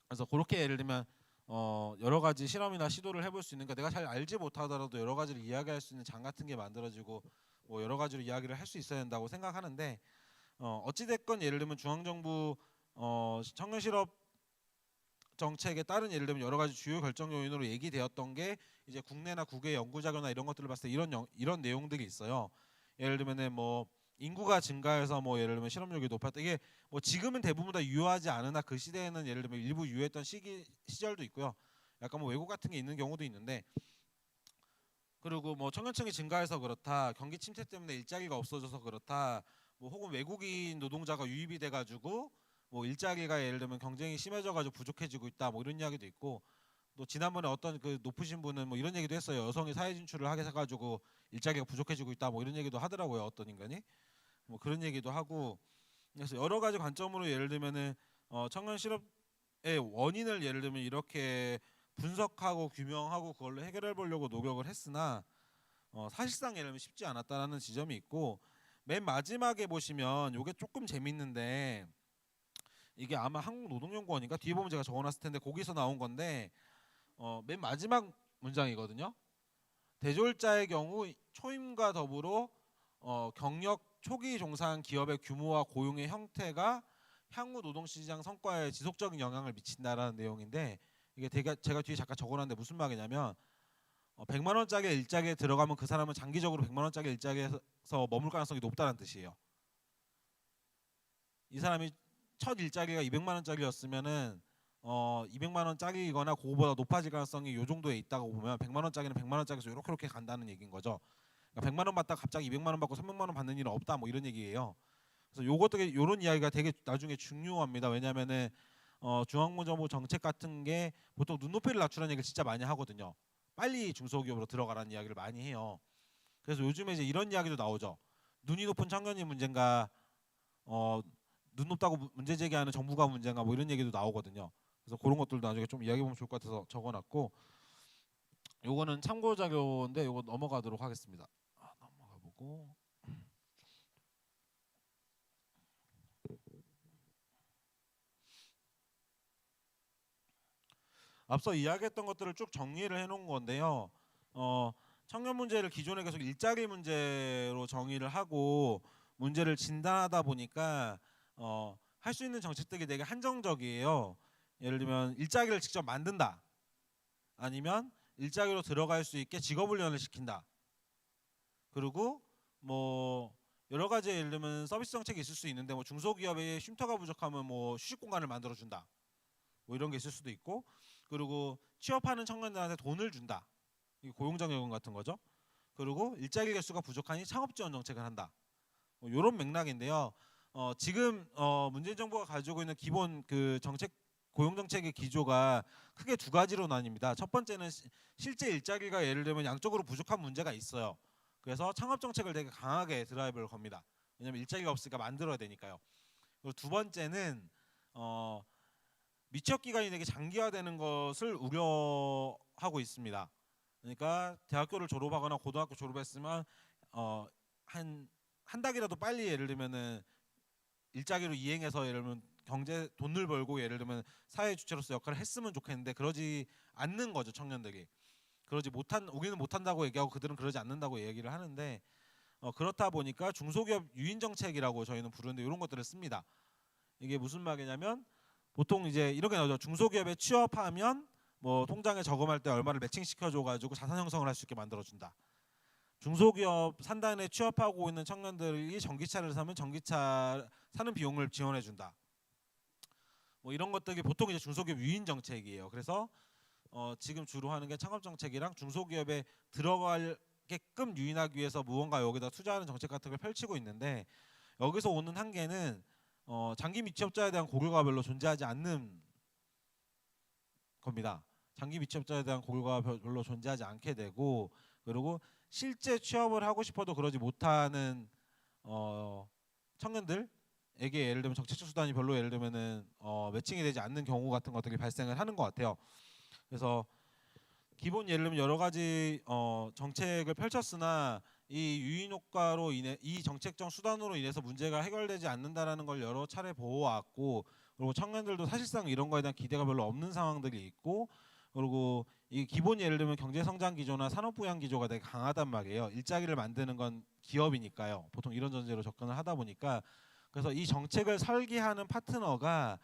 그래서 그렇게 예를 들면 여러 가지 실험이나 시도를 해볼 수 있는, 그러니까 내가 잘 알지 못하더라도 여러 가지를 이야기할 수 있는 장 같은 게 만들어지고 뭐 여러 가지로 이야기를 할 수 있어야 된다고 생각하는데, 어찌 됐건 예를 들면 중앙정부 청년 실업 정책에 따른 예를 들면 여러 가지 주요 결정 요인으로 얘기되었던 게 이제 국내나 국외 연구 자료나 이런 것들을 봤을 때 이런 내용들이 있어요. 예를 들면은 뭐 인구가 증가해서 뭐 예를 들면 실업률이 높았다. 이게 뭐 지금은 대부분 다 유효하지 않으나 그 시대에는 예를 들면 일부 유효했던 시절도 있고요. 약간 뭐 왜곡 같은 게 있는 경우도 있는데, 그리고 뭐 청년층이 증가해서 그렇다, 경기 침체 때문에 일자리가 없어져서 그렇다, 뭐 혹은 외국인 노동자가 유입이 돼가지고 뭐 일자리가 예를 들면 경쟁이 심해져가지고 부족해지고 있다, 뭐 이런 이야기도 있고, 또 지난번에 어떤 그 높으신 분은 뭐 이런 얘기도 했어요. 여성이 사회 진출을 하게 해가지고 일자리가 부족해지고 있다, 뭐 이런 얘기도 하더라고요. 어떤 인간이 뭐 그런 얘기도 하고. 그래서 여러 가지 관점으로 예를 들면은 청년 실업의 원인을 예를 들면 이렇게 분석하고 규명하고 그걸로 해결해 보려고 노력을 했으나 사실상 예를 들면 쉽지 않았다라는 지점이 있고, 맨 마지막에 보시면 이게 조금 재밌는데, 이게 아마 한국노동연구원인가 뒤에 보면 제가 적어놨을 텐데 거기서 나온 건데 맨 마지막 문장이거든요. 대졸자의 경우 초임과 더불어 경력 초기 종사한 기업의 규모와 고용의 형태가 향후 노동시장 성과에 지속적인 영향을 미친다라는 내용인데, 이게 제가 뒤에 잠깐 적어놨는데 무슨 말이냐면 100만 원짜리 일자리에 들어가면 그 사람은 장기적으로 100만 원짜리 일자리에서 머물 가능성이 높다는 뜻이에요. 이 사람이 첫 일자리가 200만 원짜리였으면은 200만 원짜리이거나 그거보다 높아질 가능성이 요 정도에 있다고 보면 100만 원짜리는 100만 원짜리에서 이렇게 간다는 얘기인 거죠. 그러니까 100만 원 받다가 갑자기 200만 원 받고 300만 원 받는 일은 없다 뭐 이런 얘기예요. 그래서 요것들이 요런 이야기가 되게 나중에 중요합니다. 왜냐면은 중앙정부 정책 같은 게 보통 눈높이를 낮추라는 얘기를 진짜 많이 하거든요. 빨리 중소기업으로 들어가라는 이야기를 많이 해요. 그래서 요즘에 이제 이런 이야기도 나오죠. 눈이 높은 청년이 문제인가, 눈 높다고 문제 제기하는 정부가 문제인가 뭐 이런 얘기도 나오거든요. 그래서 그런 것들도 나중에 좀 이야기 보면 좋을 것 같아서 적어놨고, 요거는 참고 자료인데 요거 넘어가도록 하겠습니다. 넘어가 보고. 앞서 이야기했던 것들을 쭉 정리를 해놓은 건데요. 청년 문제를 기존에 계속 일자리 문제로 정의를 하고 문제를 진단하다 보니까 할 수 있는 정책들이 되게 한정적이에요. 예를 들면 일자리를 직접 만든다, 아니면 일자리로 들어갈 수 있게 직업훈련을 시킨다. 그리고 뭐 여러 가지 예를 들면 서비스 정책이 있을 수 있는데 뭐 중소기업에 쉼터가 부족하면 뭐 휴식 공간을 만들어 준다. 뭐 이런 게 있을 수도 있고, 그리고 취업하는 청년들한테 돈을 준다. 이게 고용장려금 같은 거죠. 그리고 일자리 개수가 부족하니 창업 지원 정책을 한다. 뭐 이런 맥락인데요. 지금 문재인 정부가 가지고 있는 기본 그 정책 고용 정책의 기조가 크게 두 가지로 나뉩니다. 첫 번째는 실제 일자리가 예를 들면 양적으로 부족한 문제가 있어요. 그래서 창업 정책을 되게 강하게 드라이브를 겁니다. 왜냐하면 일자리가 없으니까 만들어야 되니까요. 그리고 두 번째는 미취업 기간이 되게 장기화되는 것을 우려하고 있습니다. 그러니까 대학교를 졸업하거나 고등학교 졸업했으면 한 달이라도 빨리 예를 들면은 일자리로 이행해서 예를 들면 경제 돈을 벌고 예를 들면 사회 주체로서 역할을 했으면 좋겠는데 그러지 않는 거죠. 청년들이 우리는 못한다고 얘기하고 그들은 그러지 않는다고 얘기를 하는데, 그렇다 보니까 중소기업 유인 정책이라고 저희는 부르는데 이런 것들을 씁니다. 이게 무슨 말이냐면 보통 이제 이렇게 나오죠. 중소기업에 취업하면 뭐 통장에 저금할 때 얼마를 매칭시켜줘 가지고 자산 형성을 할 수 있게 만들어준다. 중소기업 산단에 취업하고 있는 청년들이 전기차를 사면 전기차 사는 비용을 지원해준다. 뭐 이런 것들이 보통 이제 중소기업 유인 정책이에요. 그래서 지금 주로 하는 게 창업 정책이랑 중소기업에 들어가게끔 유인하기 위해서 무언가 여기다 투자하는 정책 같은 걸 펼치고 있는데, 여기서 오는 한계는 장기 미취업자에 대한 고려가 별로 존재하지 않는 겁니다. 장기 미취업자에 대한 고려가 별로 존재하지 않게 되고, 그리고 실제 취업을 하고 싶어도 그러지 못하는 청년들에게 예를 들면 정책적 수단이 별로 예를 들면은 매칭이 되지 않는 경우 같은 것들이 발생을 하는 것 같아요. 그래서 기본 예를 들면 여러 가지 정책을 펼쳤으나 이 유인 효과로 인해 이 정책적 수단으로 인해서 문제가 해결되지 않는다라는 걸 여러 차례 보아왔고, 그리고 청년들도 사실상 이런 거에 대한 기대가 별로 없는 상황들이 있고, 그리고 이 기본 예를 들면 경제 성장 기조나 산업 부양 기조가 되게 강하단 말이에요. 일자리를 만드는 건 기업이니까요. 보통 이런 전제로 접근을 하다 보니까, 그래서 이 정책을 설계하는 파트너가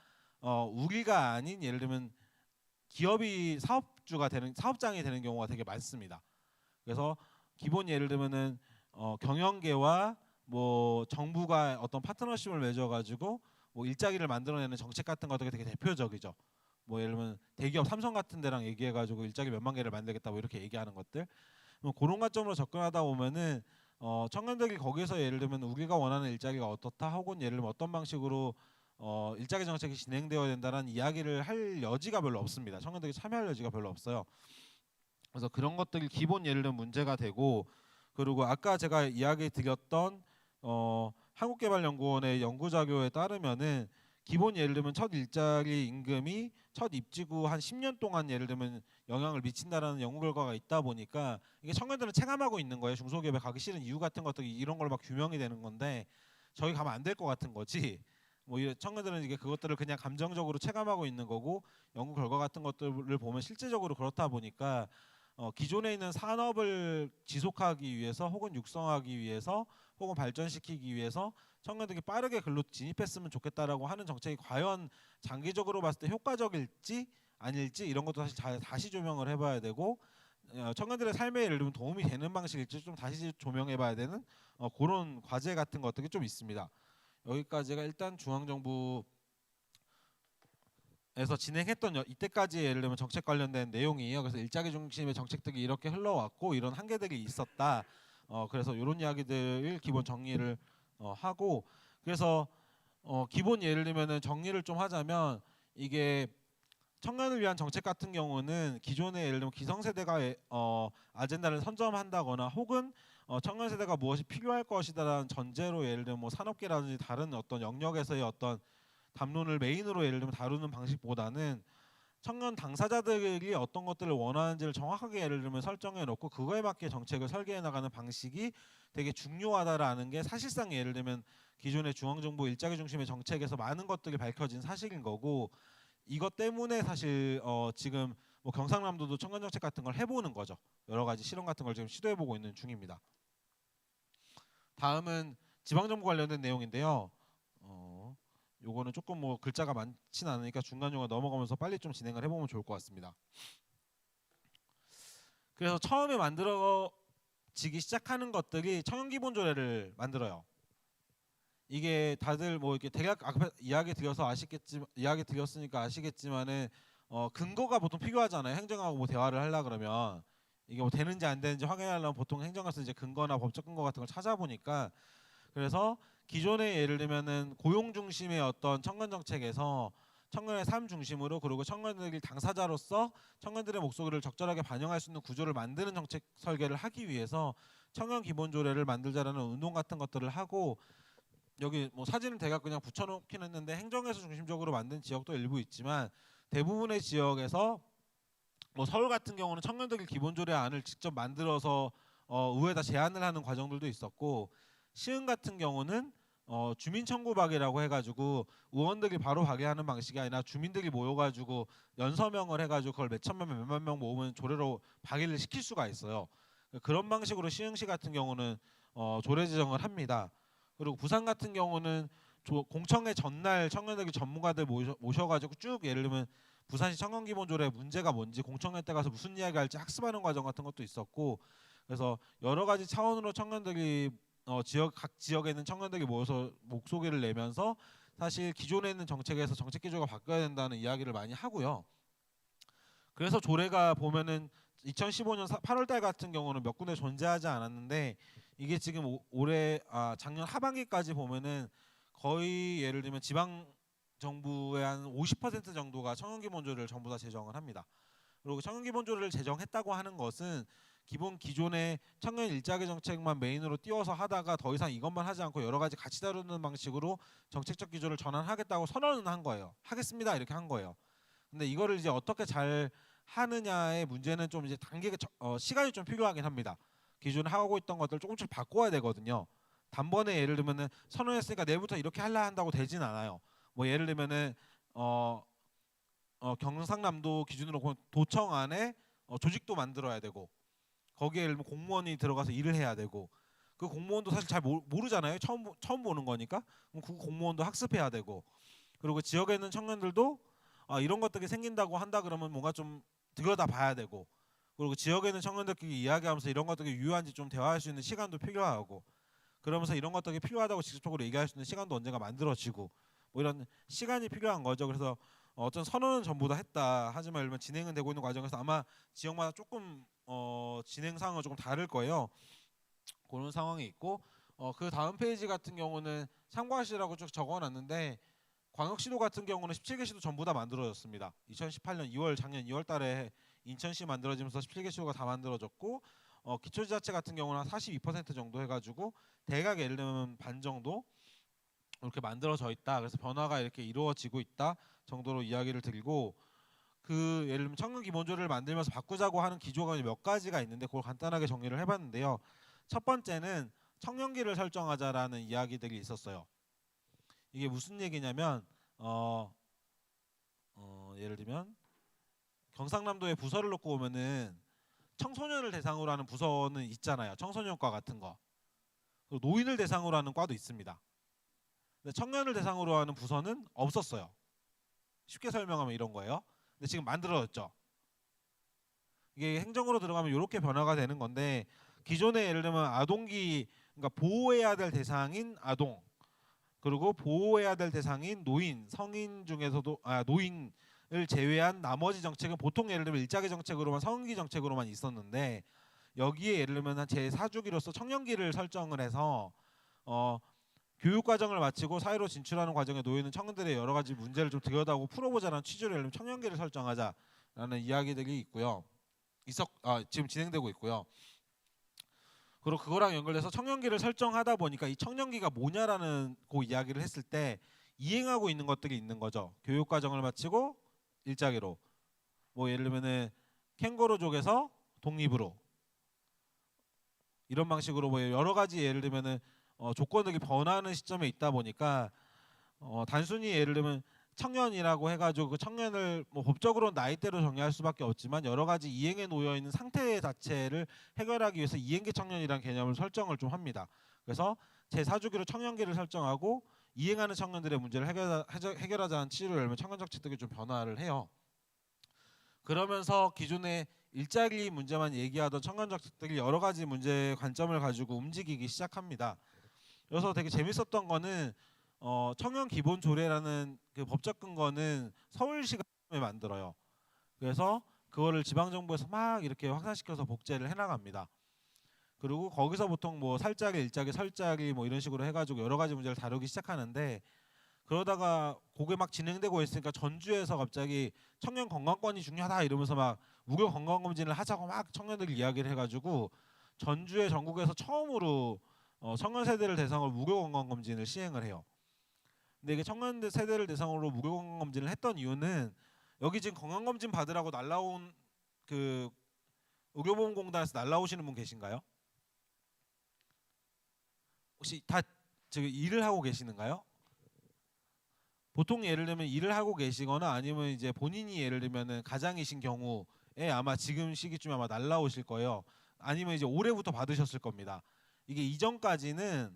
우리가 아닌 예를 들면 기업이 사업장이 되는 경우가 되게 많습니다. 그래서 기본 예를 들면은 경영계와 뭐 정부가 어떤 파트너십을 맺어가지고 뭐 일자리를 만들어내는 정책 같은 것들이 되게 대표적이죠. 뭐 예를 들면 대기업 삼성 같은 데랑 얘기해가지고 일자리 몇만 개를 만들겠다 뭐 이렇게 얘기하는 것들, 그런 관점으로 접근하다 보면은 청년들이 거기서 예를 들면 우리가 원하는 일자리가 어떻다, 혹은 예를 들면 어떤 방식으로 일자리 정책이 진행되어야 된다는 이야기를 할 여지가 별로 없습니다. 청년들이 참여할 여지가 별로 없어요. 그래서 그런 것들이 기본 예를 들면 문제가 되고, 그리고 아까 제가 이야기 드렸던 한국개발연구원의 연구자료에 따르면은 기본 예를 들면 첫 일자리 임금이 첫 입직 후 한 10년 동안 예를 들면 영향을 미친다라는 연구 결과가 있다 보니까 이게 청년들은 체감하고 있는 거예요. 중소기업에 가기 싫은 이유 같은 것들이 이런 걸로 막 규명이 되는 건데 저희 가면 안 될 것 같은 거지. 뭐 청년들은 이게 그것들을 그냥 감정적으로 체감하고 있는 거고, 연구 결과 같은 것들을 보면 실제적으로 그렇다 보니까 기존에 있는 산업을 지속하기 위해서 혹은 육성하기 위해서 혹은 발전시키기 위해서 청년들이 빠르게 글로 진입했으면 좋겠다라고 하는 정책이 과연 장기적으로 봤을 때 효과적일지 아닐지 이런 것도 사실 다시 조명을 해봐야 되고, 청년들의 삶에 예를 들면 도움이 되는 방식일지 좀 다시 조명해봐야 되는 그런 과제 같은 것들이 좀 있습니다. 여기까지가 일단 중앙정부에서 진행했던 이때까지 예를 들면 정책 관련된 내용이에요. 그래서 일자리 중심의 정책들이 이렇게 흘러왔고 이런 한계들이 있었다. 그래서 이런 이야기들을 기본 정리를 하고 그래서 기본 예를 들면은 정리를 좀 하자면 이게 청년을 위한 정책 같은 경우는 기존의 예를 들면 기성세대가 아젠다를 선점한다거나 혹은 청년 세대가 무엇이 필요할 것이다라는 전제로 예를 들면 뭐 산업계라든지 다른 어떤 영역에서의 어떤 담론을 메인으로 예를 들면 다루는 방식보다는 청년 당사자들이 어떤 것들을 원하는지를 정확하게 예를 들면 설정해 놓고 그거에 맞게 정책을 설계해 나가는 방식이 되게 중요하다라는 게 사실상 예를 들면 기존의 중앙정부 일자리 중심의 정책에서 많은 것들이 밝혀진 사실인 거고 이것 때문에 사실 지금 뭐 경상남도도 청년 정책 같은 걸 해보는 거죠. 여러 가지 실험 같은 걸 지금 시도해보고 있는 중입니다. 다음은 지방정부 관련된 내용인데요. 요거는 조금 뭐 글자가 많진 않으니까 중간중간 넘어가면서 빨리 좀 진행을 해보면 좋을 것 같습니다. 그래서 처음에 만들어지기 시작하는 것들이 청년기본조례를 만들어요. 이게 다들 뭐 이렇게 대략 앞에 이야기 드렸으니까 아시겠지만은 근거가 보통 필요하잖아요. 행정하고 뭐 대화를 하려 그러면 이게 뭐 되는지 안 되는지 확인하려면 보통 행정가서 이제 근거나 법적 근거 같은 걸 찾아보니까 그래서 기존의 예를 들면은 고용 중심의 어떤 청년 정책에서 청년의 삶 중심으로 그리고 청년들이 당사자로서 청년들의 목소리를 적절하게 반영할 수 있는 구조를 만드는 정책 설계를 하기 위해서 청년 기본조례를 만들자라는 운동 같은 것들을 하고 여기 뭐 사진을 대략 그냥 붙여놓긴 했는데 행정에서 중심적으로 만든 지역도 일부 있지만 대부분의 지역에서 뭐 서울 같은 경우는 청년들이 기본조례 안을 직접 만들어서 의회에다 제안을 하는 과정들도 있었고 시흥 같은 경우는 주민청구박이라고 해가지고 의원들이 바로 박애하는 방식이 아니라 주민들이 모여가지고 연서명을 해가지고 그걸 몇 천만 명, 몇만 명 모으면 조례로 박애를 시킬 수가 있어요. 그런 방식으로 시흥시 같은 경우는 조례 지정을 합니다. 그리고 부산 같은 경우는 공청회 전날 청년들이 전문가들 모셔가지고 쭉 예를 들면 부산시 청년기본조례 문제가 뭔지 공청회 때 가서 무슨 이야기 할지 학습하는 과정 같은 것도 있었고 그래서 여러 가지 차원으로 청년들이 각 지역에 있는 청년들이 모여서 목소리를 내면서 사실 기존에 있는 정책에서 정책 기조가 바뀌어야 된다는 이야기를 많이 하고요. 그래서 조례가 보면은 2015년 8월달 같은 경우는 몇 군데 존재하지 않았는데 이게 지금 작년 하반기까지 보면은 거의 예를 들면 지방 정부의 한 50% 정도가 청년기본조례를 전부 다 제정을 합니다. 그리고 청년기본조례를 제정했다고 하는 것은 기존의 청년 일자리 정책만 메인으로 띄워서 하다가 더 이상 이것만 하지 않고 여러 가지 같이 다루는 방식으로 정책적 기조를 전환하겠다고 선언은 한 거예요. 하겠습니다 이렇게 한 거예요. 근데 이거를 이제 어떻게 잘 하느냐의 문제는 좀 이제 시간이 좀 필요하긴 합니다. 기존에 하고 있던 것들 조금씩 바꿔야 되거든요. 단번에 예를 들면은 선언했으니까 내일부터 이렇게 하려 한다고 되진 않아요. 뭐 예를 들면은 경상남도 기준으로 보면 도청 안에 조직도 만들어야 되고 거기에 예를 들면 공무원이 들어가서 일을 해야 되고 그 공무원도 사실 잘 모르잖아요. 처음 보는 거니까 그럼 그 공무원도 학습해야 되고 그리고 지역에 있는 청년들도 이런 것들이 생긴다고 한다 그러면 뭔가 좀 들여다봐야 되고 그리고 지역에 있는 청년들끼리 이야기하면서 이런 것들이 유효한지 좀 대화할 수 있는 시간도 필요하고 그러면서 이런 것들이 필요하다고 직접적으로 얘기할 수 있는 시간도 언젠가 만들어지고 뭐 이런 시간이 필요한 거죠. 그래서 어떤 선언은 전부 다 했다. 하지만 예를 들면 진행은 되고 있는 과정에서 아마 지역마다 조금 진행 상황은 조금 다를 거예요. 그런 상황이 있고 그 다음 페이지 같은 경우는 참고하시라고 쭉 적어놨는데 광역시도 같은 경우는 17개 시도 전부 다 만들어졌습니다. 2018년 작년 2월 달에 인천시 만들어지면서 17개 시도가 다 만들어졌고 기초지자체 같은 경우는 한 42% 정도 해가지고 대략 예를 들면 반 정도 이렇게 만들어져 있다. 그래서 변화가 이렇게 이루어지고 있다 정도로 이야기를 드리고 그 예를 들면 청년 기본조례를 만들면서 바꾸자고 하는 기조가 몇 가지가 있는데 그걸 간단하게 정리를 해봤는데요. 첫 번째는 청년기를 설정하자라는 이야기들이 있었어요. 이게 무슨 얘기냐면 예를 들면 경상남도에 부서를 놓고 보면은 청소년을 대상으로 하는 부서는 있잖아요. 청소년과 같은 거. 그리고 노인을 대상으로 하는 과도 있습니다. 근데 청년을 대상으로 하는 부서는 없었어요. 쉽게 설명하면 이런 거예요. 근데 지금 만들어졌죠. 이게 행정으로 들어가면 이렇게 변화가 되는 건데 기존에 예를 들면 아동기 그러니까 보호해야 될 대상인 아동 그리고 보호해야 될 대상인 노인, 성인 중에서도 노인을 제외한 나머지 정책은 보통 예를 들면 일자리 정책으로만 성인기 정책으로만 있었는데 여기에 예를 들면 제4주기로서 청년기를 설정을 해서 교육 과정을 마치고 사회로 진출하는 과정에 놓여 있는 청년들의 여러 가지 문제를 좀 들여다보고 풀어보자는 취지로 예를 들면 청년기를 설정하자라는 이야기들이 있고요. 지금 진행되고 있고요. 그리고 그거랑 연결돼서 청년기를 설정하다 보니까 이 청년기가 뭐냐라는 그 이야기를 했을 때 이행하고 있는 것들이 있는 거죠. 교육 과정을 마치고 일자리로 뭐 예를 들면은 캥거루족에서 독립으로 이런 방식으로 뭐 여러 가지 예를 들면은 조건들이 변하는 시점에 있다 보니까 단순히 예를 들면 청년이라고 해가지고 그 청년을 뭐 법적으로 나이대로 정의할 수밖에 없지만 여러 가지 이행에 놓여 있는 상태 자체를 해결하기 위해서 이행기 청년이라는 개념을 설정을 좀 합니다. 그래서 제4주기로 청년기를 설정하고 이행하는 청년들의 문제를 해결하자는 취지로 열면 청년 정책들이 좀 변화를 해요. 그러면서 기존에 일자리 문제만 얘기하던 청년 정책들이 여러 가지 문제 관점을 가지고 움직이기 시작합니다. 그래서 되게 재밌었던 거는 청년 기본 조례라는 그 법적 근거는 서울시가 만들어요. 그래서 그거를 지방 정부에서 막 이렇게 확산시켜서 복제를 해나갑니다. 그리고 거기서 보통 뭐 살짜리, 일자리, 설짜리 뭐 이런 식으로 해가지고 여러 가지 문제를 다루기 시작하는데 그러다가 그게 막 진행되고 있으니까 전주에서 갑자기 청년 건강권이 중요하다 이러면서 막 무료 건강검진을 하자고 막 청년들이 이야기를 해가지고 전주에 전국에서 처음으로 청년 세대를 대상으로 무료 건강검진을 시행을 해요. 근데 이게 청년 세대를 대상으로 무료 건강검진을 했던 이유는 여기 지금 건강검진 받으라고 날라온 그 의료보험공단에서 날라오시는 분 계신가요? 혹시 다 지금 일을 하고 계시는가요? 보통 예를 들면 일을 하고 계시거나 아니면 이제 본인이 예를 들면은 가장이신 경우에 아마 지금 시기쯤에 아마 날라오실 거예요. 아니면 이제 올해부터 받으셨을 겁니다. 이게 이전까지는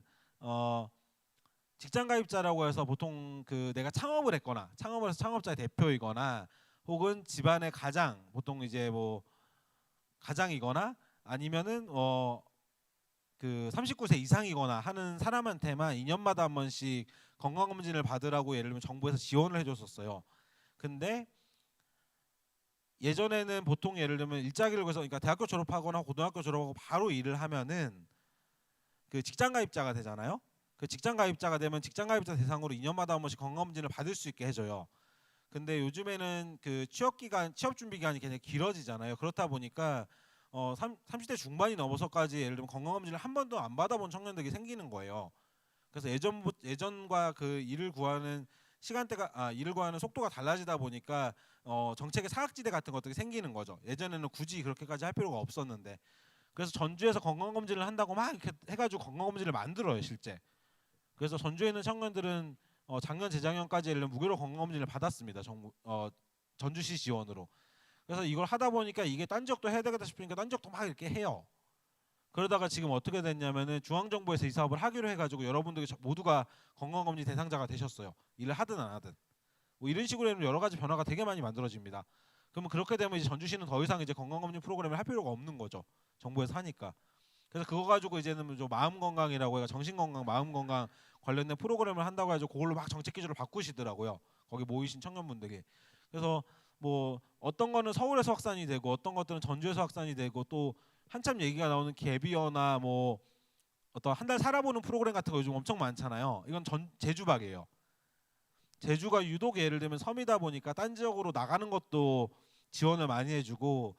직장 가입자라고 해서 보통 그 내가 창업을 했거나 창업을 해서 창업자의 대표이거나 혹은 집안의 가장 보통 이제 뭐 가장이거나 아니면은 그 39세 이상이거나 하는 사람한테만 2년마다 한 번씩 건강검진을 받으라고 예를 들면 정부에서 지원을 해줬었어요. 근데 예전에는 보통 예를 들면 일자리를 구해서 그러니까 대학교 졸업하거나 고등학교 졸업하고 바로 일을 하면은 그 직장 가입자가 되잖아요. 그 직장 가입자가 되면 직장 가입자 대상으로 2년마다 한 번씩 건강검진을 받을 수 있게 해줘요. 근데 요즘에는 그 취업 준비 기간이 굉장히 길어지잖아요. 그렇다 보니까 30대 중반이 넘어서까지 예를 들면 건강검진을 한 번도 안 받아본 청년들이 생기는 거예요. 그래서 예전과 그 일을 구하는 일을 구하는 속도가 달라지다 보니까 정책의 사각지대 같은 것들이 생기는 거죠. 예전에는 굳이 그렇게까지 할 필요가 없었는데 그래서 전주에서 건강검진을 한다고 막 이렇게 해가지고 건강검진을 만들어요 실제. 그래서 전주에 있는 청년들은 작년 재작년까지 예를 들면 무료로 건강검진을 받았습니다. 전주시 지원으로. 그래서 이걸 하다 보니까 이게 딴 지역도 해야 되겠다 싶으니까 딴 지역도 막 이렇게 해요. 그러다가 지금 어떻게 됐냐면은 중앙정부에서 이 사업을 하기로 해가지고 여러분들이 모두가 건강검진 대상자가 되셨어요. 일을 하든 안 하든. 뭐 이런 식으로 여러 가지 변화가 되게 많이 만들어집니다. 그러면 그렇게 되면 이제 전주시는 더 이상 이제 건강검진 프로그램을 할 필요가 없는 거죠. 정부에서 하니까. 그래서 그거 가지고 이제는 좀 마음 건강이라고 해가 정신 건강, 마음 건강 관련된 프로그램을 한다고 해서 그걸로 막 정책 기조를 바꾸시더라고요. 거기 모이신 청년분들이. 그래서 뭐 어떤 거는 서울에서 확산이 되고 어떤 것들은 전주에서 확산이 되고 또 한참 얘기가 나오는 갭이어나 뭐 어떤 한 달 살아보는 프로그램 같은 거 요즘 엄청 많잖아요. 이건 제주박이에요. 제주가 유독 예를 들면 섬이다 보니까 딴 지역으로 나가는 것도 지원을 많이 해주고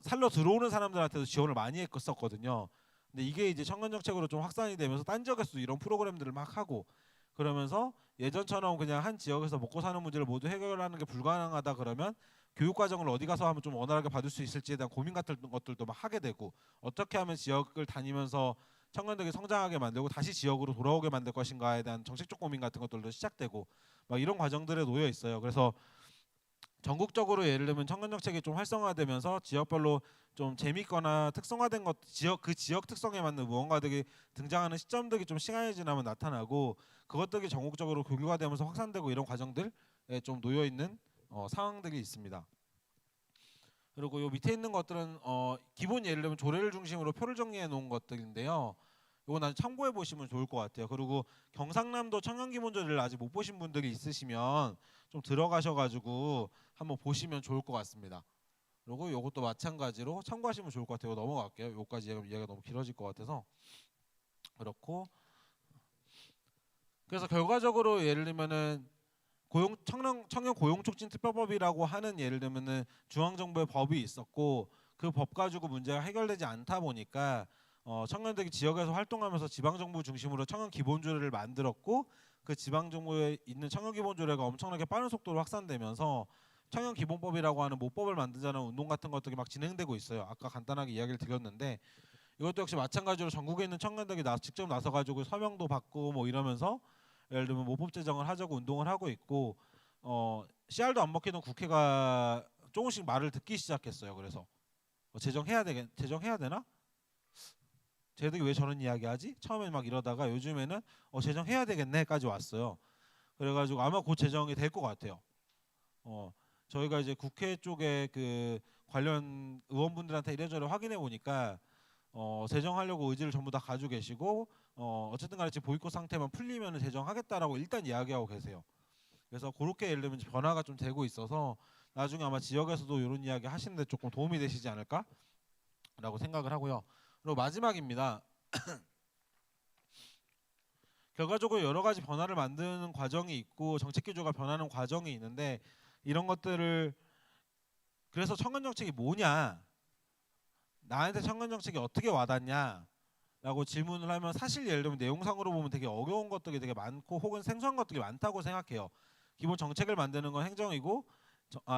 살러 들어오는 사람들한테도 지원을 많이 했었거든요. 근데 이게 이제 청년 정책으로 좀 확산이 되면서 딴 지역에서도 이런 프로그램들을 막 하고 그러면서 예전처럼 그냥 한 지역에서 먹고 사는 문제를 모두 해결하는 게 불가능하다 그러면 교육 과정을 어디 가서 하면 좀 원활하게 받을 수 있을지에 대한 고민 같은 것들도 막 하게 되고 어떻게 하면 지역을 다니면서 청년들이 성장하게 만들고 다시 지역으로 돌아오게 만들 것인가에 대한 정책적 고민 같은 것들도 시작되고 막 이런 과정들에 놓여 있어요. 그래서 전국적으로 예를 들면 청년 정책이 좀 활성화되면서 지역별로 좀 재밌거나 특성화된 것 그 지역 특성에 맞는 무언가들이 등장하는 시점들이 좀 시간이 지나면 나타나고 그것들이 전국적으로 교류화되면서 확산되고 이런 과정들에 좀 놓여 있는 상황들이 있습니다. 그리고 요 밑에 있는 것들은 기본 예를 들면 조례를 중심으로 표를 정리해 놓은 것들인데요. 요건 아주 참고해 보시면 좋을 것 같아요. 그리고 경상남도 청년기본조례를 아직 못 보신 분들이 있으시면 좀 들어가셔가지고 한번 보시면 좋을 것 같습니다. 그리고 요것도 마찬가지로 참고하시면 좋을 것 같아요. 넘어갈게요. 요까지 이야기가 너무 길어질 것 같아서 그렇고, 그래서 결과적으로 예를 들면은 청년 고용 촉진 특별법이라고 하는 예를 들면은 중앙정부의 법이 있었고 그 법 가지고 문제가 해결되지 않다 보니까 청년들이 지역에서 활동하면서 지방정부 중심으로 청년 기본조례를 만들었고 그 지방정부에 있는 청년 기본조례가 엄청나게 빠른 속도로 확산되면서 청년 기본법이라고 하는 모법을 만들자는 운동 같은 것들이 막 진행되고 있어요. 아까 간단하게 이야기를 드렸는데 이것도 역시 마찬가지로 전국에 있는 청년들이 직접 나서가지고 서명도 받고 뭐 이러면서 예를 들면 모법 제정을 하자고 운동을 하고 있고 씨알도 안 먹히던 국회가 조금씩 말을 듣기 시작했어요. 그래서 제정해야 되나? 쟤들이 왜 저런 이야기하지? 처음에 막 이러다가 요즘에는 제정해야 되겠네까지 왔어요. 그래가지고 아마 곧 제정이 될 것 같아요. 저희가 이제 국회 쪽에 그 관련 의원분들한테 이래저래 확인해 보니까 제정하려고 의지를 전부 다 가지고 계시고 어쨌든 간에 지금 보이콧 상태만 풀리면 제정하겠다라고 일단 이야기하고 계세요. 그래서 그렇게 예를 들면 변화가 좀 되고 있어서 나중에 아마 지역에서도 이런 이야기 하시는데 조금 도움이 되시지 않을까라고 생각을 하고요. 그리고 마지막입니다. 결과적으로 여러 가지 변화를 만드는 과정이 있고 정책 기조가 변하는 과정이 있는데 이런 것들을 그래서 청년 정책이 뭐냐, 나한테 청년 정책이 어떻게 와닿냐 라고 질문을 하면 사실 예를 들면 내용상으로 보면 되게 어려운 것들이 되게 많고 혹은 생소한 것들이 많다고 생각해요. 기본 정책을 만드는 건 행정이고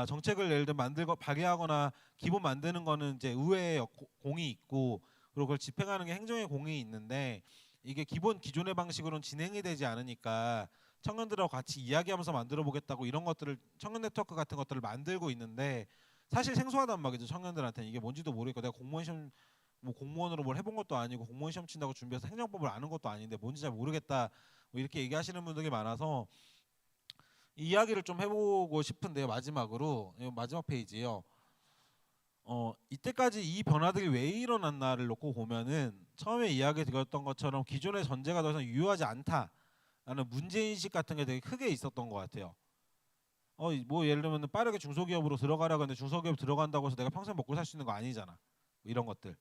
정책을 예를 들면 만들고 발의하거나 기본 만드는 거는 이제 의회의 공이 있고 그리고 그걸 집행하는 게 행정의 공이 있는데 이게 기존의 방식으로는 진행이 되지 않으니까 청년들하고 같이 이야기하면서 만들어 보겠다고 이런 것들을 청년 네트워크 같은 것들을 만들고 있는데 사실 생소하단 말이죠. 청년들한테는 이게 뭔지도 모르겠고 내가 공무원 시험 뭐 공무원으로 뭘 해본 것도 아니고 공무원 시험 친다고 준비해서 행정법을 아는 것도 아닌데 뭔지 잘 모르겠다 뭐 이렇게 얘기하시는 분들이 많아서 이 이야기를 좀 해보고 싶은데요. 마지막으로 마지막 페이지요. 이때까지 이 변화들이 왜 일어났나를 놓고 보면은 처음에 이야기 드렸던 것처럼 기존의 전제가 더 이상 유효하지 않다라는 문제인식 같은 게 되게 크게 있었던 것 같아요. 뭐 예를 들면 빠르게 중소기업으로 들어가라고 하는데 중소기업 들어간다고 해서 내가 평생 먹고 살 수 있는 거 아니잖아. 뭐 이런 것들.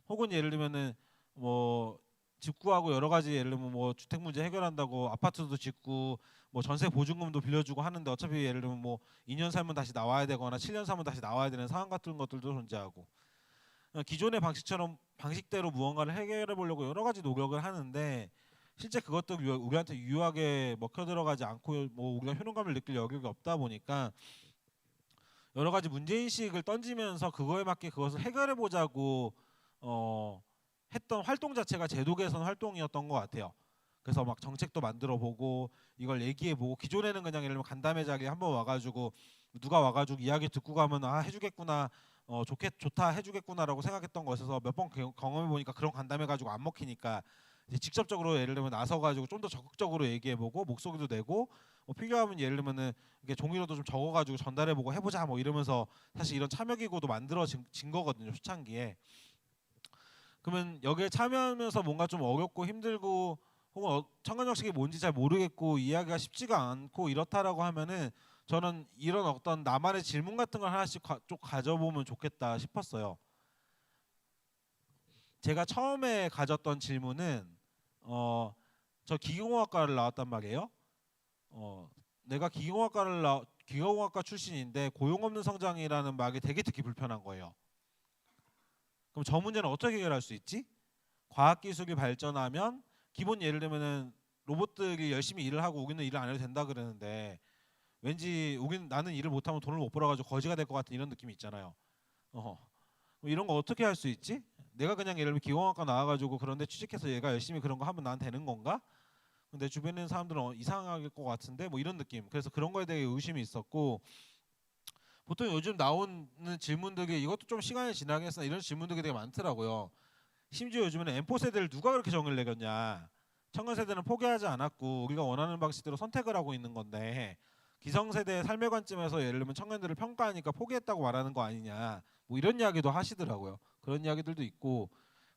혹은 예를 들면은 뭐 집구하고 여러 가지 예를 들면 뭐 주택 문제 해결한다고 아파트도 짓고 뭐 전세 보증금도 빌려주고 하는데 어차피 예를 들면 뭐 2년 살면 다시 나와야 되거나 7년 살면 다시 나와야 되는 상황 같은 것들도 존재하고 기존의 방식대로 무언가를 해결해 보려고 여러 가지 노력을 하는데 실제 그것도 우리한테 유효하게 먹혀 들어가지 않고 뭐 우리가 효능감을 느낄 여력이 없다 보니까 여러 가지 문제인식을 던지면서 그거에 맞게 그것을 해결해 보자고 했던 활동 자체가 제도 개선 활동이었던 것 같아요. 그래서 막 정책도 만들어 보고 이걸 얘기해 보고 기존에는 그냥 예를 들면 간담회자리에 한번 와가지고 누가 와가지고 이야기 듣고 가면 해주겠구나 좋다 해주겠구나라고 생각했던 것에서 몇 번 경험해 보니까 그런 간담회 가지고 안 먹히니까 이제 직접적으로 예를 들면 나서가지고 좀 더 적극적으로 얘기해 보고 목소리도 내고 필요하면 예를 들면은 이렇게 종이로도 좀 적어가지고 전달해 보고 해보자 뭐 이러면서 사실 이런 참여기구도 만들어진 거거든요. 초창기에. 그러면 여기에 참여하면서 뭔가 좀 어렵고 힘들고 혹은 청년 정책이 뭔지 잘 모르겠고 이해하기가 쉽지가 않고 이렇다라고 하면은 저는 이런 어떤 나만의 질문 같은 걸 하나씩 좀 가져보면 좋겠다 싶었어요. 제가 처음에 가졌던 질문은 저 기계공학과를 나왔단 말이에요. 내가 기계공학과 출신인데 고용 없는 성장이라는 말이 되게 듣기 불편한 거예요. 그럼 저 문제는 어떻게 해결할 수 있지? 과학기술이 발전하면 기본 예를 들면은 로봇들이 열심히 일을 하고 우리는 일을 안 해도 된다 그러는데 왠지 나는 일을 못하면 돈을 못 벌어가지고 거지가 될 것 같은 이런 느낌이 있잖아요. 이런 거 어떻게 할 수 있지? 내가 그냥 예를 들면 기공학과 나와가지고 그런데 취직해서 얘가 열심히 그런 거 하면 난 되는 건가? 내 주변에 있는 사람들은 이상할 것 같은데 뭐 이런 느낌. 그래서 그런 거에 대해 의심이 있었고 보통 요즘 나오는 질문들이 이것도 좀 시간이 지나긴 했으나 이런 질문들이 되게 많더라고요. 심지어 요즘에는 M4 세대를 누가 그렇게 정을 내렸냐? 청년 세대는 포기하지 않았고 우리가 원하는 방식대로 선택을 하고 있는 건데 기성세대의 삶의 관점에서 예를 들면 청년들을 평가하니까 포기했다고 말하는 거 아니냐 뭐 이런 이야기도 하시더라고요. 그런 이야기들도 있고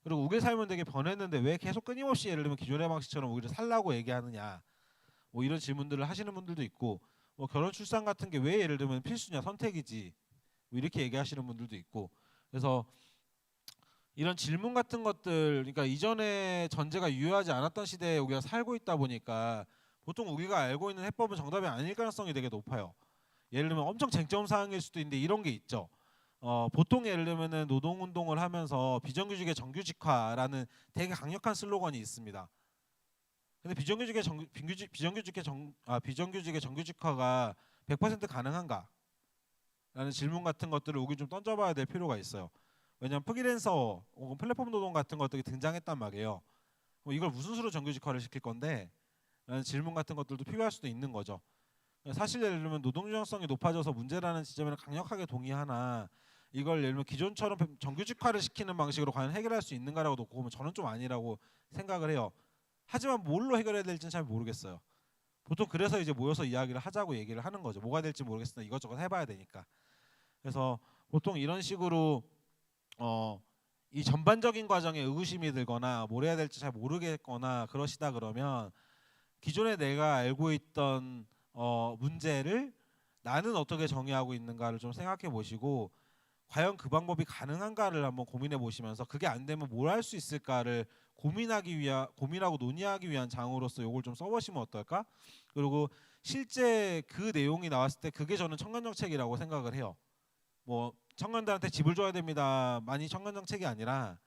그리고 우리의 삶은 되게 변했는데 왜 계속 끊임없이 예를 들면 기존의 방식처럼 우리를 살라고 얘기하느냐 뭐 이런 질문들을 하시는 분들도 있고 뭐 결혼 출산 같은 게 왜 예를 들면 필수냐 선택이지 뭐 이렇게 얘기하시는 분들도 있고 그래서 이런 질문 같은 것들 그러니까 이전에 전제가 유효하지 않았던 시대에 우리가 살고 있다 보니까 보통 우리가 알고 있는 해법은 정답이 아닐 가능성이 되게 높아요. 예를 들면 엄청 쟁점 사항일 수도 있는데 이런 게 있죠. 보통 예를 들면은 노동운동을 하면서 비정규직의 정규직화라는 되게 강력한 슬로건이 있습니다. 근데 비정규직의 정규직화가 100% 가능한가? 라는 질문 같은 것들을 우리 좀 던져봐야 될 필요가 있어요. 왜냐하면 프리랜서 혹은 플랫폼 노동 같은 것들이 등장했단 말이에요. 이걸 무슨 수로 정규직화를 시킬 건데? 라는 질문 같은 것들도 필요할 수도 있는 거죠. 사실 예를 들면 노동 유연성이 높아져서 문제라는 지점에는 강력하게 동의하나 이걸 예를 들면 기존처럼 정규직화를 시키는 방식으로 과연 해결할 수 있는가라고 놓고 보면 저는 좀 아니라고 생각을 해요. 하지만 뭘로 해결해야 될지는 잘 모르겠어요. 보통 그래서 이제 모여서 이야기를 하자고 얘기를 하는 거죠. 뭐가 될지 모르겠으나 이것저것 해봐야 되니까. 그래서 보통 이런 식으로 이 전반적인 과정에 의구심이 들거나 뭘 해야 될지 잘 모르겠거나 그러시다 그러면 기존에 내가 알고 있던 문제를 나는 어떻게 정의하고 있는가를 좀 생각해 보시고 과연 그 방법이 가능한가를 한번 고민해 보시면서 그게 안 되면 뭘 할 수 있을까를 고민하고 논의하기 위한 장으로서 이걸 좀 써보시면 어떨까? 그리고 실제 그 내용이 나왔을 때 그게 저는 청년 정책이라고 생각을 해요. 뭐 청년들한테 집을 줘야 됩니다. 많이 청년 정책이 아니라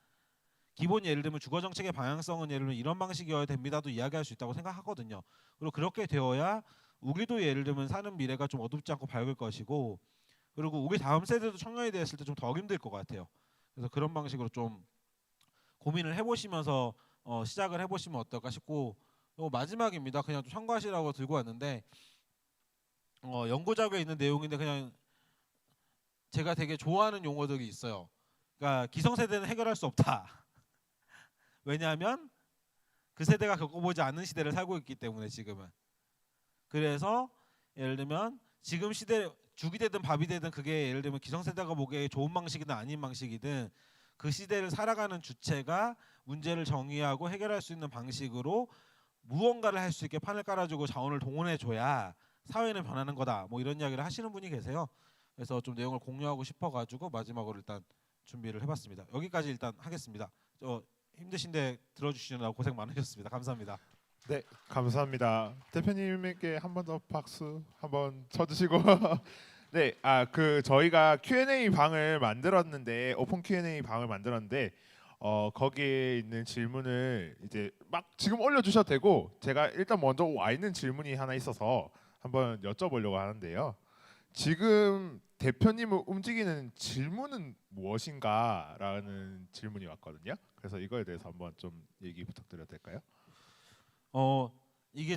기본 예를 들면 주거 정책의 방향성은 예를 들면 이런 방식이어야 됩니다도 이야기할 수 있다고 생각하거든요. 그리고 그렇게 되어야 우리도 예를 들면 사는 미래가 좀 어둡지 않고 밝을 것이고 그리고 우리 다음 세대도 청년이 됐을 때 좀 더 힘들 것 같아요. 그래서 그런 방식으로 좀 고민을 해보시면서 시작을 해보시면 어떨까 싶고 마지막입니다. 그냥 좀 참고하시라고 들고 왔는데 연구 자료에 있는 내용인데 그냥 제가 되게 좋아하는 용어들이 있어요. 그러니까 기성세대는 해결할 수 없다. 왜냐하면 그 세대가 겪어보지 않은 시대를 살고 있기 때문에 지금은. 그래서 예를 들면 지금 시대 죽이 되든 밥이 되든 그게 예를 들면 기성세대가 보기에 좋은 방식이든 아닌 방식이든 그 시대를 살아가는 주체가 문제를 정의하고 해결할 수 있는 방식으로 무언가를 할 수 있게 판을 깔아주고 자원을 동원해줘야 사회는 변하는 거다. 뭐 이런 이야기를 하시는 분이 계세요. 그래서 좀 내용을 공유하고 싶어가지고 마지막으로 일단 준비를 해봤습니다. 여기까지 일단 하겠습니다. 힘드신데 들어주시느라 고생 많으셨습니다. 감사합니다. 네, 감사합니다. 대표님에게 한 번 더 박수 한번 쳐주시고 네, 저희가 Q&A 방을 만들었는데 오픈 Q&A 방을 만들었는데 거기에 있는 질문을 이제 막 지금 올려주셔도 되고 제가 일단 먼저 와 있는 질문이 하나 있어서 한번 여쭤보려고 하는데요. 지금 대표님을 움직이는 질문은 무엇인가라는 질문이 왔거든요. 그래서 이거에 대해서 한번 좀 얘기 부탁드려도 될까요? 이게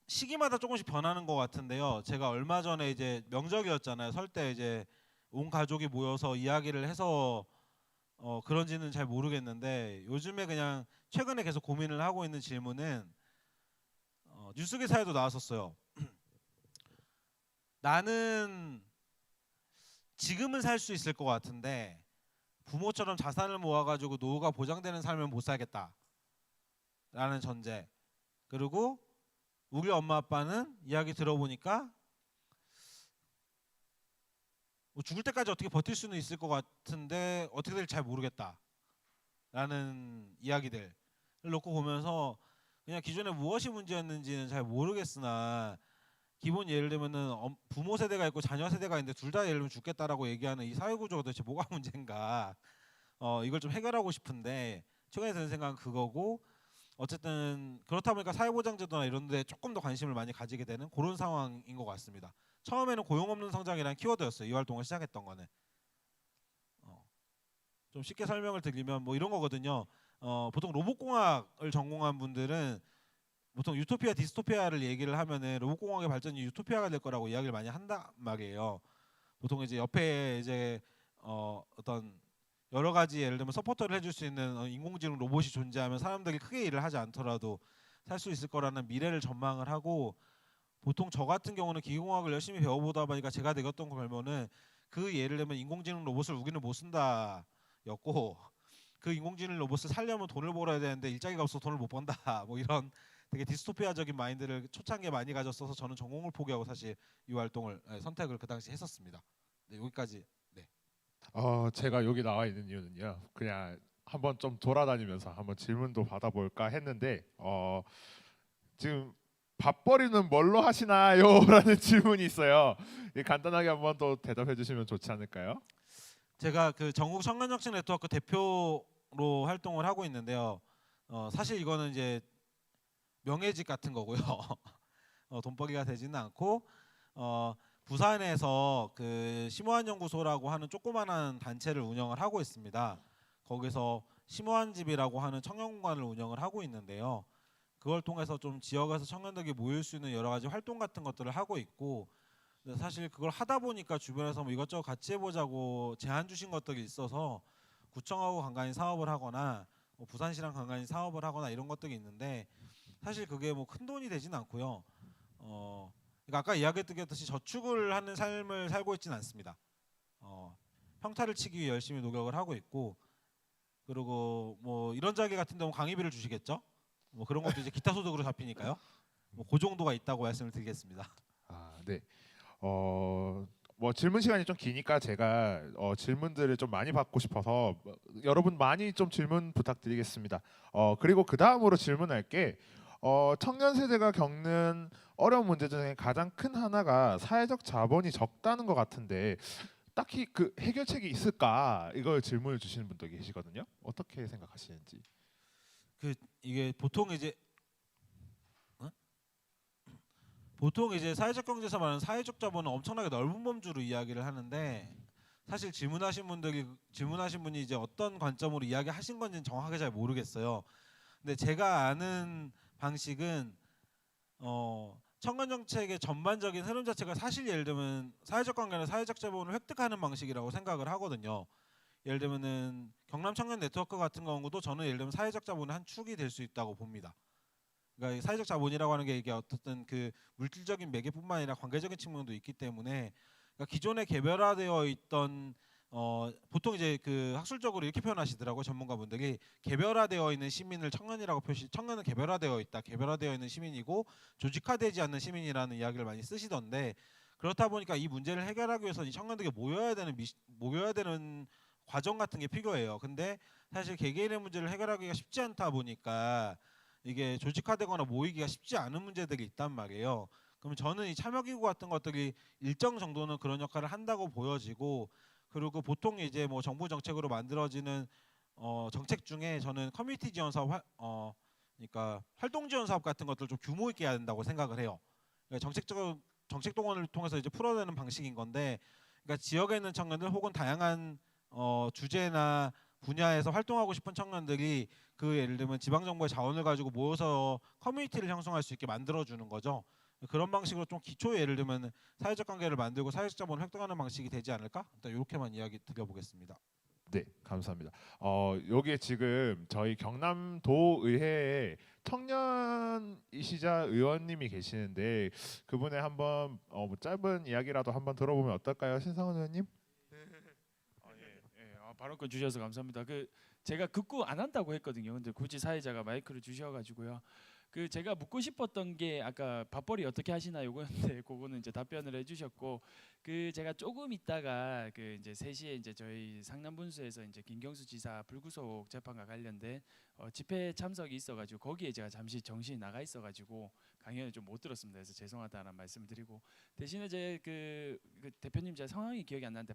시기마다 조금씩 변하는 것 같은데요. 제가 얼마 전에 이제 명절이었잖아요. 설 때 이제 온 가족이 모여서 이야기를 해서 그런지는 잘 모르겠는데 요즘에 그냥 최근에 계속 고민을 하고 있는 질문은 뉴스 기사에도 나왔었어요. 나는 지금은 살 수 있을 것 같은데 부모처럼 자산을 모아가지고 노후가 보장되는 삶을 못 살겠다 라는 전제. 그리고 우리 엄마 아빠는 이야기 들어보니까 뭐 죽을 때까지 어떻게 버틸 수는 있을 것 같은데 어떻게 될지 잘 모르겠다 라는 이야기들을 놓고 보면서 그냥 기존에 무엇이 문제였는지는 잘 모르겠으나 기본 예를 들면은 부모 세대가 있고 자녀 세대가 있는데 둘 다 예를 들면 죽겠다라고 얘기하는 이 사회 구조가 도대체 뭐가 문제인가 이걸 좀 해결하고 싶은데 최근에 드는 생각은 그거고 어쨌든 그렇다 보니까 사회보장제도나 이런 데 조금 더 관심을 많이 가지게 되는 그런 상황인 것 같습니다. 처음에는 고용 없는 성장이라는 키워드였어요. 이 활동을 시작했던 거는. 좀 쉽게 설명을 드리면 뭐 이런 거거든요. 보통 로봇공학을 전공한 분들은 보통 유토피아 디스토피아를 얘기를 하면은 로봇공학의 발전이 유토피아가 될 거라고 이야기를 많이 한단 말이에요. 보통 이제 옆에 이제 어떤 여러 가지 예를 들면 서포터를 해줄 수 있는 인공지능 로봇이 존재하면 사람들이 크게 일을 하지 않더라도 살 수 있을 거라는 미래를 전망을 하고 보통 저 같은 경우는 기계공학을 열심히 배워보다 보니까 제가 내겼던 결론은 그 예를 들면 인공지능 로봇을 우리는 못 쓴다였고 그 인공지능 로봇을 살려면 돈을 벌어야 되는데 일자리가 없어서 돈을 못 번다 뭐 이런 되게 디스토피아적인 마인드를 초창기에 많이 가졌어서 저는 전공을 포기하고 사실 이 활동을 선택을 그 당시 했었습니다. 네, 여기까지. 네. 제가 여기 나와 있는 이유는요. 그냥 한번 좀 돌아다니면서 한번 질문도 받아볼까 했는데 지금 밥벌이는 뭘로 하시나요?라는 질문이 있어요. 간단하게 한번 또 대답해 주시면 좋지 않을까요? 제가 그 전국 청년정책 네트워크 대표로 활동을 하고 있는데요. 사실 이거는 이제 명예직 같은 거고요. 돈벌이가 되지는 않고 부산에서 그 심오한 연구소라고 하는 조그마한 단체를 운영을 하고 있습니다. 거기서 심오한 집이라고 하는 청년 공간을 운영을 하고 있는데요. 그걸 통해서 좀 지역에서 청년들이 모일 수 있는 여러 가지 활동 같은 것들을 하고 있고, 근데 사실 그걸 하다 보니까 주변에서 뭐 이것저것 같이 해보자고 제안 주신 것들이 있어서 구청하고 간간히 사업을 하거나 뭐 부산시랑 간간히 사업을 하거나 이런 것들이 있는데 사실 그게 뭐 큰 돈이 되진 않고요. 그러니까 아까 이야기했듯이 저축을 하는 삶을 살고 있지는 않습니다. 평타를 치기 위해 열심히 노력을 하고 있고, 그리고 뭐 이런 자리 같은 경우 강의비를 주시겠죠? 뭐 그런 것도 이제 기타 소득으로 잡히니까요. 뭐 그 정도가 있다고 말씀을 드리겠습니다. 네. 뭐 질문 시간이 좀 기니까 제가 질문들을 좀 많이 받고 싶어서 여러분 많이 좀 질문 부탁드리겠습니다. 그리고 그 다음으로 질문할 게 청년 세대가 겪는 어려운 문제 중에 가장 큰 하나가 사회적 자본이 적다는 것 같은데 딱히 그 해결책이 있을까 이걸 질문을 주시는 분도 계시거든요. 어떻게 생각하시는지. 이게 보통 이제 사회적 경제에서 말하는 사회적 자본은 엄청나게 넓은 범주로 이야기를 하는데 사실 질문하신 분이 이제 어떤 관점으로 이야기하신 건지는 정확하게 잘 모르겠어요. 근데 제가 아는 방식은 청년 정책의 전반적인 흐름 자체가 사실 예를 들면 사회적 관계는 사회적 자본을 획득하는 방식이라고 생각을 하거든요. 예를 들면은 경남 청년 네트워크 같은 경우도 저는 예를 들면 사회적 자본의 한 축이 될 수 있다고 봅니다. 그러니까 이 사회적 자본이라고 하는 게 이게 어떻든 그 물질적인 매개뿐만 아니라 관계적인 측면도 있기 때문에 그러니까 기존에 개별화되어 있던 보통 이제 그 학술적으로 이렇게 표현하시더라고요. 전문가분들이 개별화되어 있는 시민을 청년이라고 청년은 개별화되어 있다. 개별화되어 있는 시민이고 조직화되지 않는 시민이라는 이야기를 많이 쓰시던데 그렇다 보니까 이 문제를 해결하기 위해서 이 청년들이 모여야 되는 과정 같은 게 필요해요. 근데 사실 개개인의 문제를 해결하기가 쉽지 않다 보니까 이게 조직화되거나 모이기가 쉽지 않은 문제들이 있단 말이에요. 그럼 저는 이 참여기구 같은 것들이 일정 정도는 그런 역할을 한다고 보여지고, 그리고 보통 이제 뭐 정부 정책으로 만들어지는 정책 중에 저는 커뮤니티 지원 사업, 그러니까 활동 지원 사업 같은 것들 좀 규모 있게 해야 된다고 생각을 해요. 그러니까 정책 동원을 통해서 이제 풀어내는 방식인 건데, 그러니까 지역에 있는 청년들 혹은 다양한 주제나 분야에서 활동하고 싶은 청년들이 그 예를 들면 지방 정부의 자원을 가지고 모여서 커뮤니티를 형성할 수 있게 만들어 주는 거죠. 그런 방식으로 좀 기초 예를 들면 사회적 관계를 만들고 사회적 자본을 획득하는 방식이 되지 않을까? 일단 이렇게만 이야기 드려보겠습니다. 네, 감사합니다. 여기에 지금 저희 경남도 의회에 청년이시자 의원님이 계시는데 그분의 한번 뭐 짧은 이야기라도 한번 들어보면 어떨까요, 신상훈 의원님? 발언권 주셔서 감사합니다. 제가 극구 안 한다고 했거든요. 근데 굳이 사회자가 마이크를 주셔가지고요. 제가 묻고 싶었던 게 아까 밥벌이 어떻게 하시나 요거였는데 그거는 이제 답변을 해주셨고 제가 조금 있다가 이제 3시에 이제 저희 상남분수에서 이제 김경수 지사 불구속 재판과 관련된 집회 참석이 있어가지고 거기에 제가 잠시 정신이 나가 있어가지고 강연을 좀 못 들었습니다. 그래서 죄송하다는 말씀을 드리고 대신에 제 그 대표님 제 성함이 기억이 안 나는데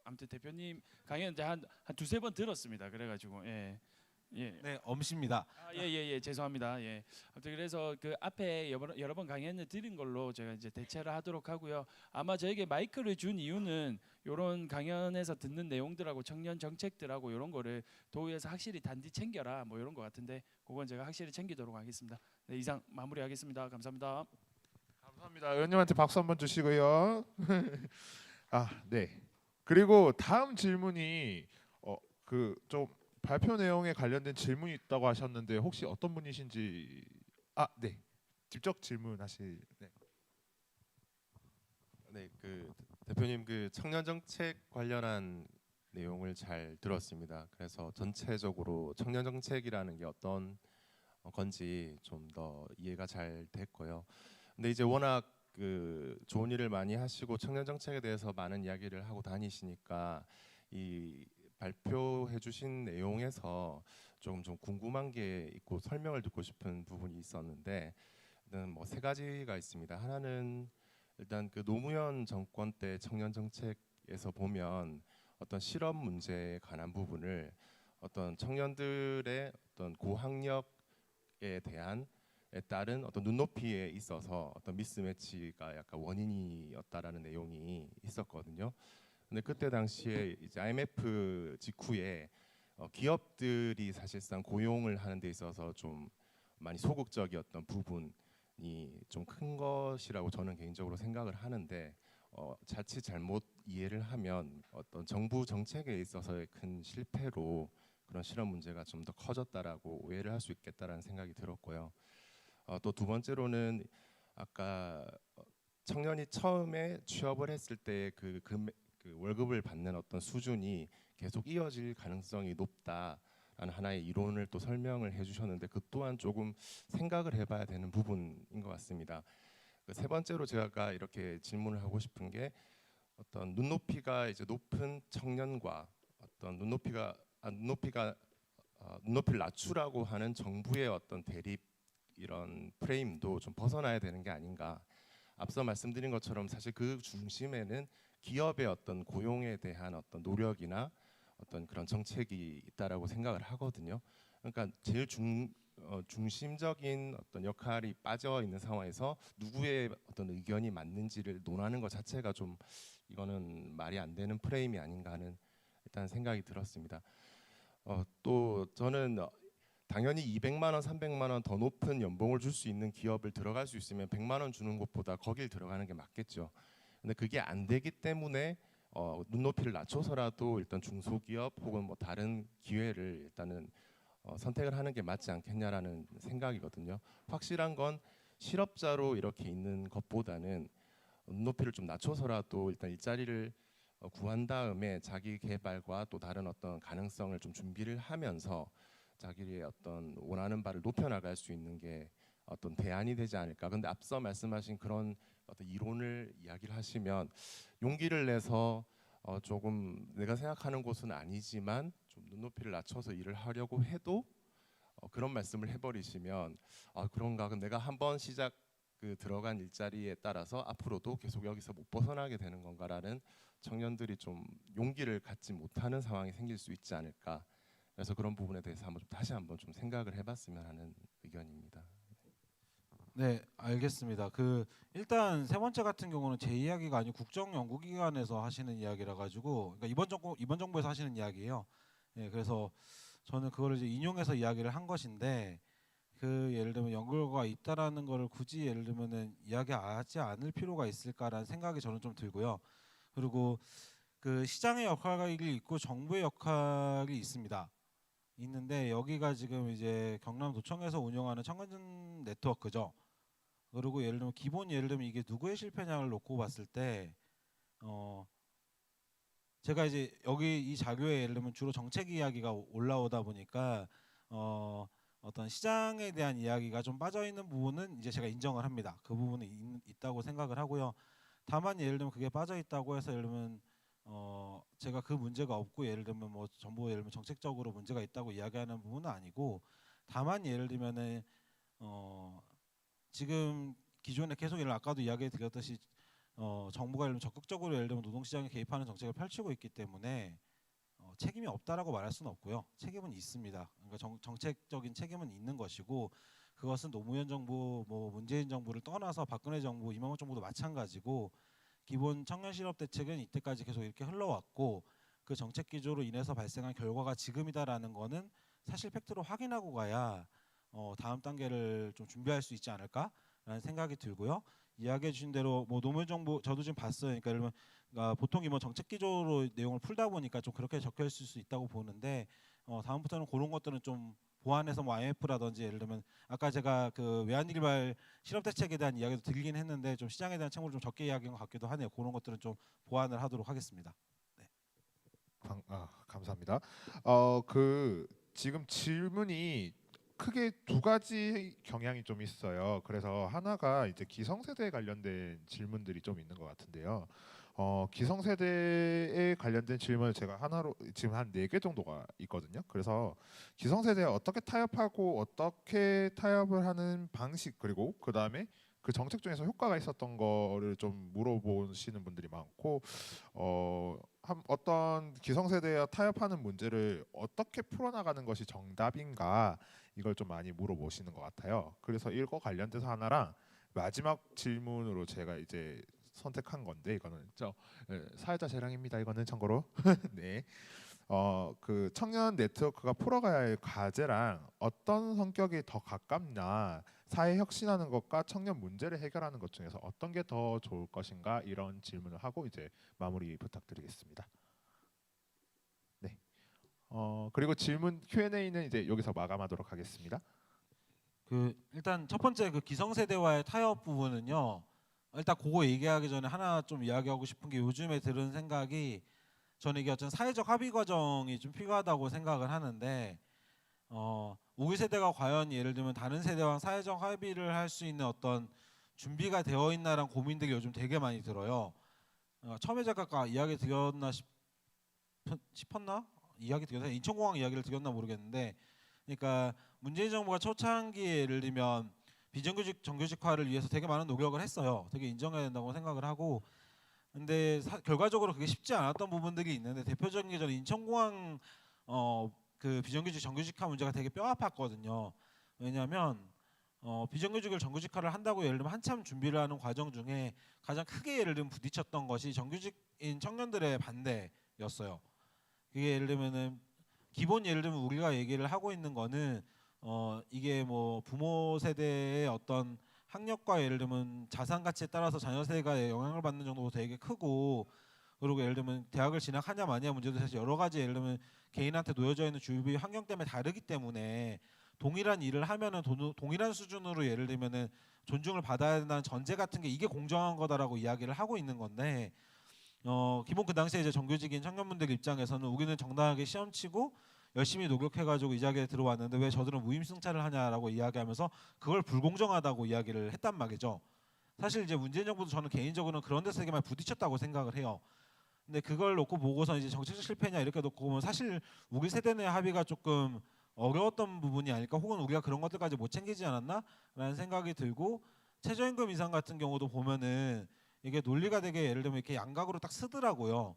아무튼 대표님 강연 이제 한 두세 번 들었습니다. 그래가지고 예. 네, 엄씨입니다. 예, 죄송합니다. 예. 아무튼 그래서 그 앞에 여러 번 강연을 드린 걸로 제가 이제 대체를 하도록 하고요. 아마 저에게 마이크를 준 이유는 이런 강연에서 듣는 내용들하고 청년 정책들하고 이런 거를 도의에서 확실히 단디 챙겨라 뭐 이런 거 같은데 그건 제가 확실히 챙기도록 하겠습니다. 네, 이상 마무리하겠습니다. 감사합니다. 감사합니다. 의원님한테 박수 한번 주시고요. 네. 그리고 다음 질문이 좀 발표 내용에 관련된 질문이 있다고 하셨는데 혹시 어떤 분이신지 네. 직접 질문하실 네. 네, 그 대표님 그 청년 정책 관련한 내용을 잘 들었습니다. 그래서 전체적으로 청년 정책이라는 게 어떤 건지 좀 더 이해가 잘 됐고요. 근데 이제 워낙 그 좋은 일을 많이 하시고 청년 정책에 대해서 많은 이야기를 하고 다니시니까 이 발표해 주신 내용에서 좀 궁금한 게 있고 설명을 듣고 싶은 부분이 있었는데 일단 뭐 세 가지가 있습니다. 하나는 일단 그 노무현 정권 때 청년 정책에서 보면 어떤 실업 문제에 관한 부분을 어떤 청년들의 어떤 고학력에 대한 에 따른 어떤 눈높이에 있어서 어떤 미스매치가 약간 원인이었다라는 내용이 있었거든요. 근데 그때 당시에 이제 IMF 직후에 기업들이 사실상 고용을 하는 데 있어서 좀 많이 소극적이었던 부분이 좀 큰 것이라고 저는 개인적으로 생각을 하는데 자칫 잘못 이해를 하면 어떤 정부 정책에 있어서의 큰 실패로 그런 실업 문제가 좀 더 커졌다라고 오해를 할 수 있겠다라는 생각이 들었고요. 또 두 번째로는 아까 청년이 처음에 취업을 했을 때 그 월급을 받는 어떤 수준이 계속 이어질 가능성이 높다라는 하나의 이론을 또 설명을 해주셨는데 그 또한 조금 생각을 해봐야 되는 부분인 것 같습니다. 그 세 번째로 제가 이렇게 질문을 하고 싶은 게 어떤 눈높이가 이제 높은 청년과 어떤 눈높이를 낮추라고 하는 정부의 어떤 대립 이런 프레임도 좀 벗어나야 되는 게 아닌가. 앞서 말씀드린 것처럼 사실 그 중심에는 기업의 어떤 고용에 대한 어떤 노력이나 어떤 그런 정책이 있다라고 생각을 하거든요. 그러니까 제일 중심적인 어떤 역할이 빠져 있는 상황에서 누구의 어떤 의견이 맞는지를 논하는 것 자체가 좀 이거는 말이 안 되는 프레임이 아닌가 하는 일단 생각이 들었습니다. 또 저는 당연히 200만 원, 300만 원 더 높은 연봉을 줄 수 있는 기업을 들어갈 수 있으면 100만 원 주는 것보다 거길 들어가는 게 맞겠죠. 근데 그게 안 되기 때문에 눈높이를 낮춰서라도 일단 중소기업 혹은 뭐 다른 기회를 일단은 선택을 하는 게 맞지 않겠냐라는 생각이거든요. 확실한 건 실업자로 이렇게 있는 것보다는 눈높이를 좀 낮춰서라도 일단 일자리를 구한 다음에 자기 개발과 또 다른 어떤 가능성을 좀 준비를 하면서 자기의 어떤 원하는 바를 높여나갈 수 있는 게 어떤 대안이 되지 않을까. 근데 앞서 말씀하신 그런 어떤 이론을 이야기를 하시면 용기를 내서 조금 내가 생각하는 곳은 아니지만 좀 눈높이를 낮춰서 일을 하려고 해도 그런 말씀을 해버리시면 그런가. 그럼 내가 한번 들어간 일자리에 따라서 앞으로도 계속 여기서 못 벗어나게 되는 건가라는 청년들이 좀 용기를 갖지 못하는 상황이 생길 수 있지 않을까. 그래서 그런 부분에 대해서 다시 한번 좀 생각을 해봤으면 하는 의견입니다. 네, 알겠습니다. 일단 세 번째 같은 경우는 제 이야기가 아니고 국정연구기관에서 하시는 이야기라 가지고, 그러니까 이번 정부에서 하시는 이야기예요. 네, 그래서 저는 그거를 이제 인용해서 이야기를 한 것인데, 예를 들면 연구가 있다라는 거를 굳이 예를 들면은 이야기하지 않을 필요가 있을까라는 생각이 저는 좀 들고요. 그리고 시장의 역할이 있고 정부의 역할이 있습니다. 있는데 여기가 지금 이제 경남도청에서 운영하는 청년 네트워크죠. 그리고 예를 들면 이게 누구의 실패냐를 놓고 봤을 때 제가 이제 여기 이 자료에 예를 들면 주로 정책 이야기가 올라오다 보니까 어떤 시장에 대한 이야기가 좀 빠져 있는 부분은 이제 제가 인정을 합니다. 그 부분은 있다고 생각을 하고요. 다만 예를 들면 그게 빠져 있다고 해서 예를 들면 제가 그 문제가 없고 예를 들면 뭐 정부 예를 들면 정책적으로 문제가 있다고 이야기하는 부분은 아니고, 다만 예를 들면은 지금 기존에 계속 아까도 이야기 드렸듯이 정부가 예를 들면 적극적으로 예를 들면 노동시장에 개입하는 정책을 펼치고 있기 때문에 책임이 없다라고 말할 수는 없고요. 책임은 있습니다. 그러니까 정책적인 책임은 있는 것이고, 그것은 노무현 정부, 뭐 문재인 정부를 떠나서 박근혜 정부, 이명박 정부도 마찬가지고, 기본 청년 실업 대책은 이때까지 계속 이렇게 흘러왔고, 그 정책 기조로 인해서 발생한 결과가 지금이다라는 거는 사실 팩트로 확인하고 가야 다음 단계를 좀 준비할 수 있지 않을까라는 생각이 들고요. 이야기해 주신 대로 뭐 노무현 정부 저도 지금 봤어요. 그러니까 여러분 보통 뭐 정책 기조로 내용을 풀다 보니까 좀 그렇게 적혀 있을 수 있다고 보는데 다음부터는 그런 것들은 좀 보완해서 뭐 IMF라든지 예를 들면 아까 제가 그 외환일발 실업 대책에 대한 이야기도 드리긴 했는데 좀 시장에 대한 책무를 좀 적게 이야기한 것 같기도 하네요. 그런 것들은 좀 보완을 하도록 하겠습니다. 감사합니다. 그 지금 질문이 크게 두 가지 경향이 좀 있어요. 그래서 하나가 이제 기성세대에 관련된 질문들이 좀 있는 것 같은데요. 기성세대에 관련된 질문을 제가 하나로 지금 한 4개 정도가 있거든요. 그래서 기성세대에 어떻게 타협하고 어떻게 타협을 하는 방식 그리고 그 다음에 그 정책 중에서 효과가 있었던 거를 좀 물어보시는 분들이 많고 어떤 기성세대와 타협하는 문제를 어떻게 풀어나가는 것이 정답인가 이걸 좀 많이 물어보시는 것 같아요. 그래서 이거 관련돼서 하나랑 마지막 질문으로 제가 이제 선택한 건데 이거는 사회자 재량입니다. 이거는 참고로 네. 그 청년 네트워크가 풀어가야 할 과제랑 어떤 성격이 더 가깝나 사회 혁신하는 것과 청년 문제를 해결하는 것 중에서 어떤 게 더 좋을 것인가 이런 질문을 하고 이제 마무리 부탁드리겠습니다. 네. 그리고 질문 Q&A는 이제 여기서 마감하도록 하겠습니다. 그 일단 첫 번째 그 기성세대와의 타협 부분은요. 일단 그거 얘기하기 전에 하나 좀 이야기하고 싶은 게 요즘에 들은 생각이 저는 이게 어떤 사회적 합의 과정이 좀 필요하다고 생각을 하는데 우리 세대가 과연 예를 들면 다른 세대와 사회적 합의를 할 수 있는 어떤 준비가 되어 있나라는 고민들이 요즘 되게 많이 들어요. 처음에 제가 아까 이야기 드렸나 싶었나? 이야기 드렸나? 인천공항 이야기를 드렸나 모르겠는데 그러니까 문재인 정부가 초창기에 예를 들면 비정규직 정규직화를 위해서 되게 많은 노력을 했어요. 되게 인정해야 된다고 생각을 하고 근데 결과적으로 그게 쉽지 않았던 부분들이 있는데 대표적인 게 저는 인천공항 그 비정규직 정규직화 문제가 되게 뼈 아팠거든요. 왜냐하면 비정규직을 정규직화를 한다고 예를 들면 한참 준비를 하는 과정 중에 가장 크게 예를 들면 부딪혔던 것이 정규직인 청년들의 반대였어요. 그게 예를 들면은 기본 예를 들면 우리가 얘기를 하고 있는 거는 이게 뭐 부모 세대의 어떤 학력과 예를 들면 자산 가치에 따라서 자녀 세대가 영향을 받는 정도도 되게 크고 그리고 예를 들면 대학을 진학하냐 마냐 문제도 사실 여러 가지 예를 들면 개인한테 놓여져 있는 주위 환경 때문에 다르기 때문에 동일한 일을 하면은 동일한 수준으로 예를 들면은 존중을 받아야 된다는 전제 같은 게 이게 공정한 거다라고 이야기를 하고 있는 건데 기본 그 당시에 이제 정규직인 청년분들 입장에서는 우리는 정당하게 시험 치고 열심히 노력해가지고 이 자리에 들어왔는데 왜 저들은 무임승차를 하냐라고 이야기하면서 그걸 불공정하다고 이야기를 했단 말이죠. 사실 이제 문재인 정부도 저는 개인적으로는 그런 데서 되게 많이 부딪혔다고 생각을 해요. 근데 그걸 놓고 보고서 이제 정책적 실패냐 이렇게 놓고 보면 사실 우리 세대 내 합의가 조금 어려웠던 부분이 아닐까 혹은 우리가 그런 것들까지 못 챙기지 않았나라는 생각이 들고 최저임금 인상 같은 경우도 보면은 이게 논리가 되게 예를 들면 이렇게 양각으로 딱 쓰더라고요.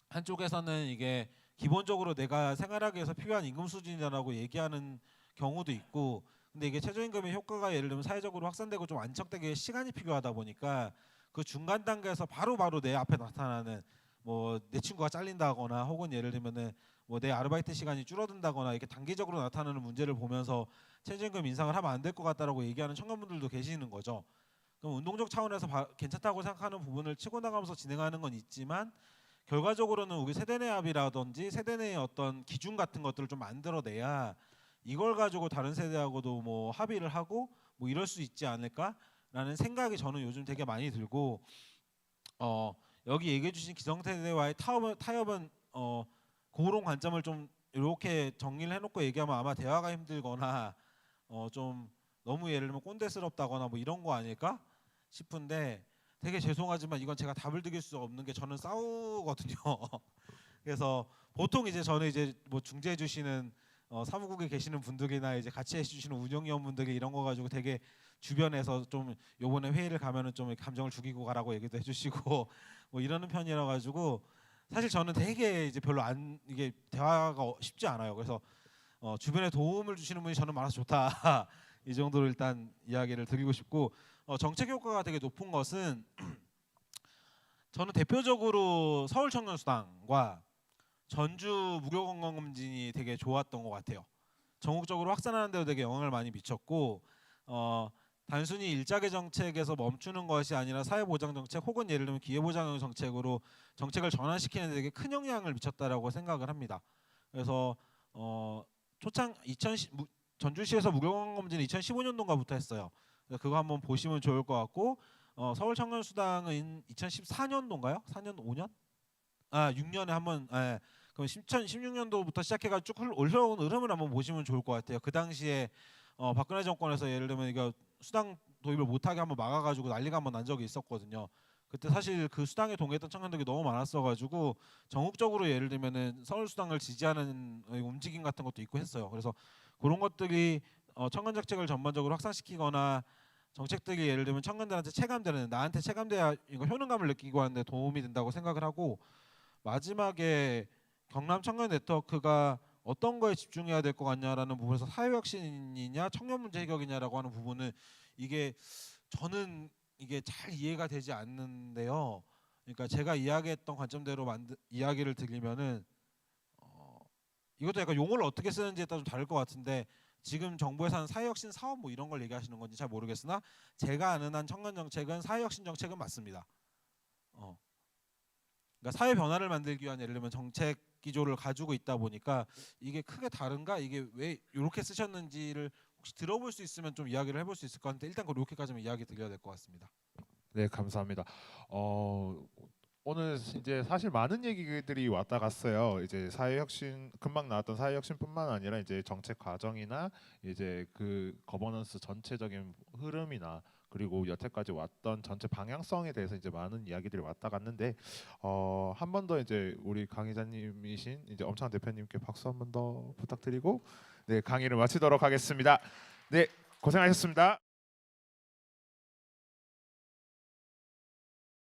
한쪽에서는 이게 기본적으로 내가 생활하기 위해서 필요한 임금 수준이라고 얘기하는 경우도 있고 근데 이게 최저임금의 효과가 예를 들면 사회적으로 확산되고 좀 안착되기 시간이 필요하다 보니까 그 중간 단계에서 바로바로 내 앞에 나타나는 뭐 내 친구가 잘린다거나 혹은 예를 들면은 뭐 내 아르바이트 시간이 줄어든다거나 이렇게 단기적으로 나타나는 문제를 보면서 최저임금 인상을 하면 안 될 것 같다라고 얘기하는 청년분들도 계시는 거죠. 그럼 운동적 차원에서 괜찮다고 생각하는 부분을 치고 나가면서 진행하는 건 있지만 결과적으로는 우리 세대 내 합의라든지 세대 내의 어떤 기준 같은 것들을 좀 만들어내야 이걸 가지고 다른 세대하고도 뭐 합의를 하고 뭐 이럴 수 있지 않을까라는 생각이 저는 요즘 되게 많이 들고 여기 얘기해 주신 기성세대와의 타협은 그런 관점을 좀 이렇게 정리를 해놓고 얘기하면 아마 대화가 힘들거나 좀 너무 예를 들면 꼰대스럽다거나 뭐 이런 거 아닐까 싶은데 되게 죄송하지만 이건 제가 답을 드릴 수 없는 게 저는 싸우거든요. 그래서 보통 이제 저는 이제 뭐 중재해 주시는 사무국에 계시는 분들이나 이제 같이 해주시는 운영위원분들이 이런 거 가지고 되게 주변에서 좀 요번에 회의를 가면은 좀 감정을 죽이고 가라고 얘기도 해주시고 뭐 이러는 편이라 가지고 사실 저는 되게 이제 별로 안 이게 대화가 쉽지 않아요. 그래서 주변에 도움을 주시는 분이 저는 많아서 좋다. 이 정도로 일단 이야기를 드리고 싶고 정책 효과가 되게 높은 것은 저는 대표적으로 서울 청년수당과 전주 무료건강검진이 되게 좋았던 것 같아요. 전국적으로 확산하는 데도 되게 영향을 많이 미쳤고 단순히 일자리 정책에서 멈추는 것이 아니라 사회보장 정책 혹은 예를 들면 기회보장 정책으로 정책을 전환시키는 데 되게 큰 영향을 미쳤다라고 생각을 합니다. 그래서 초창 전주시에서 무료공간 검진은 2015년도인가부터 했어요. 그래서 그거 한번 보시면 좋을 것 같고 서울 청년 수당은 2014년도인가요? 4년 5년? 6년에 한번 그럼 2016년도부터 시작해가지고 쭉 올라온 흐름을 한번 보시면 좋을 것 같아요. 그 당시에 박근혜 정권에서 예를 들면 이거 수당 도입을 못하게 한번 막아가지고 난리가 한번 난 적이 있었거든요. 그때 사실 그 수당에 동의했던 청년들이 너무 많았어가지고 전국적으로 예를 들면은 서울 수당을 지지하는 움직임 같은 것도 있고 했어요. 그래서 그런 것들이 청년 정책을 전반적으로 확산시키거나 정책들이 예를 들면 청년들한테 체감되는 나한테 체감돼야 이거 효능감을 느끼고 하는데 도움이 된다고 생각을 하고 마지막에 경남 청년 네트워크가 어떤 거에 집중해야 될 것 같냐라는 부분에서 사회혁신이냐 청년 문제 해결이냐라고 하는 부분은 이게 저는 이게 잘 이해가 되지 않는데요. 그러니까 제가 이야기했던 관점대로 이야기를 드리면은 이것도 약간 용어를 어떻게 쓰는지에 따라 좀 다를 것 같은데 지금 정부에서 하는 사회혁신 사업 뭐 이런 걸 얘기하시는 건지 잘 모르겠으나 제가 아는 한 청년 정책은 사회혁신 정책은 맞습니다. 그러니까 사회 변화를 만들기 위한 예를 들면 정책 기조를 가지고 있다 보니까 이게 크게 다른가 이게 왜 이렇게 쓰셨는지를 혹시 들어볼 수 있으면 좀 이야기를 해볼 수 있을 것 같은데 일단 그렇게까지만 이야기 드려야 될 것 같습니다. 네, 감사합니다. 오늘 이제 사실 많은 얘기들이 왔다 갔어요. 이제 사회혁신 금방 나왔던 사회혁신뿐만 아니라 이제 정책 과정이나 이제 그 거버넌스 전체적인 흐름이나 그리고 여태까지 왔던 전체 방향성에 대해서 이제 많은 이야기들이 왔다 갔는데 한 번 더 이제 우리 강의자님이신 이제 엄창 대표님께 박수 한 번 더 부탁드리고 네 강의를 마치도록 하겠습니다. 네 고생하셨습니다.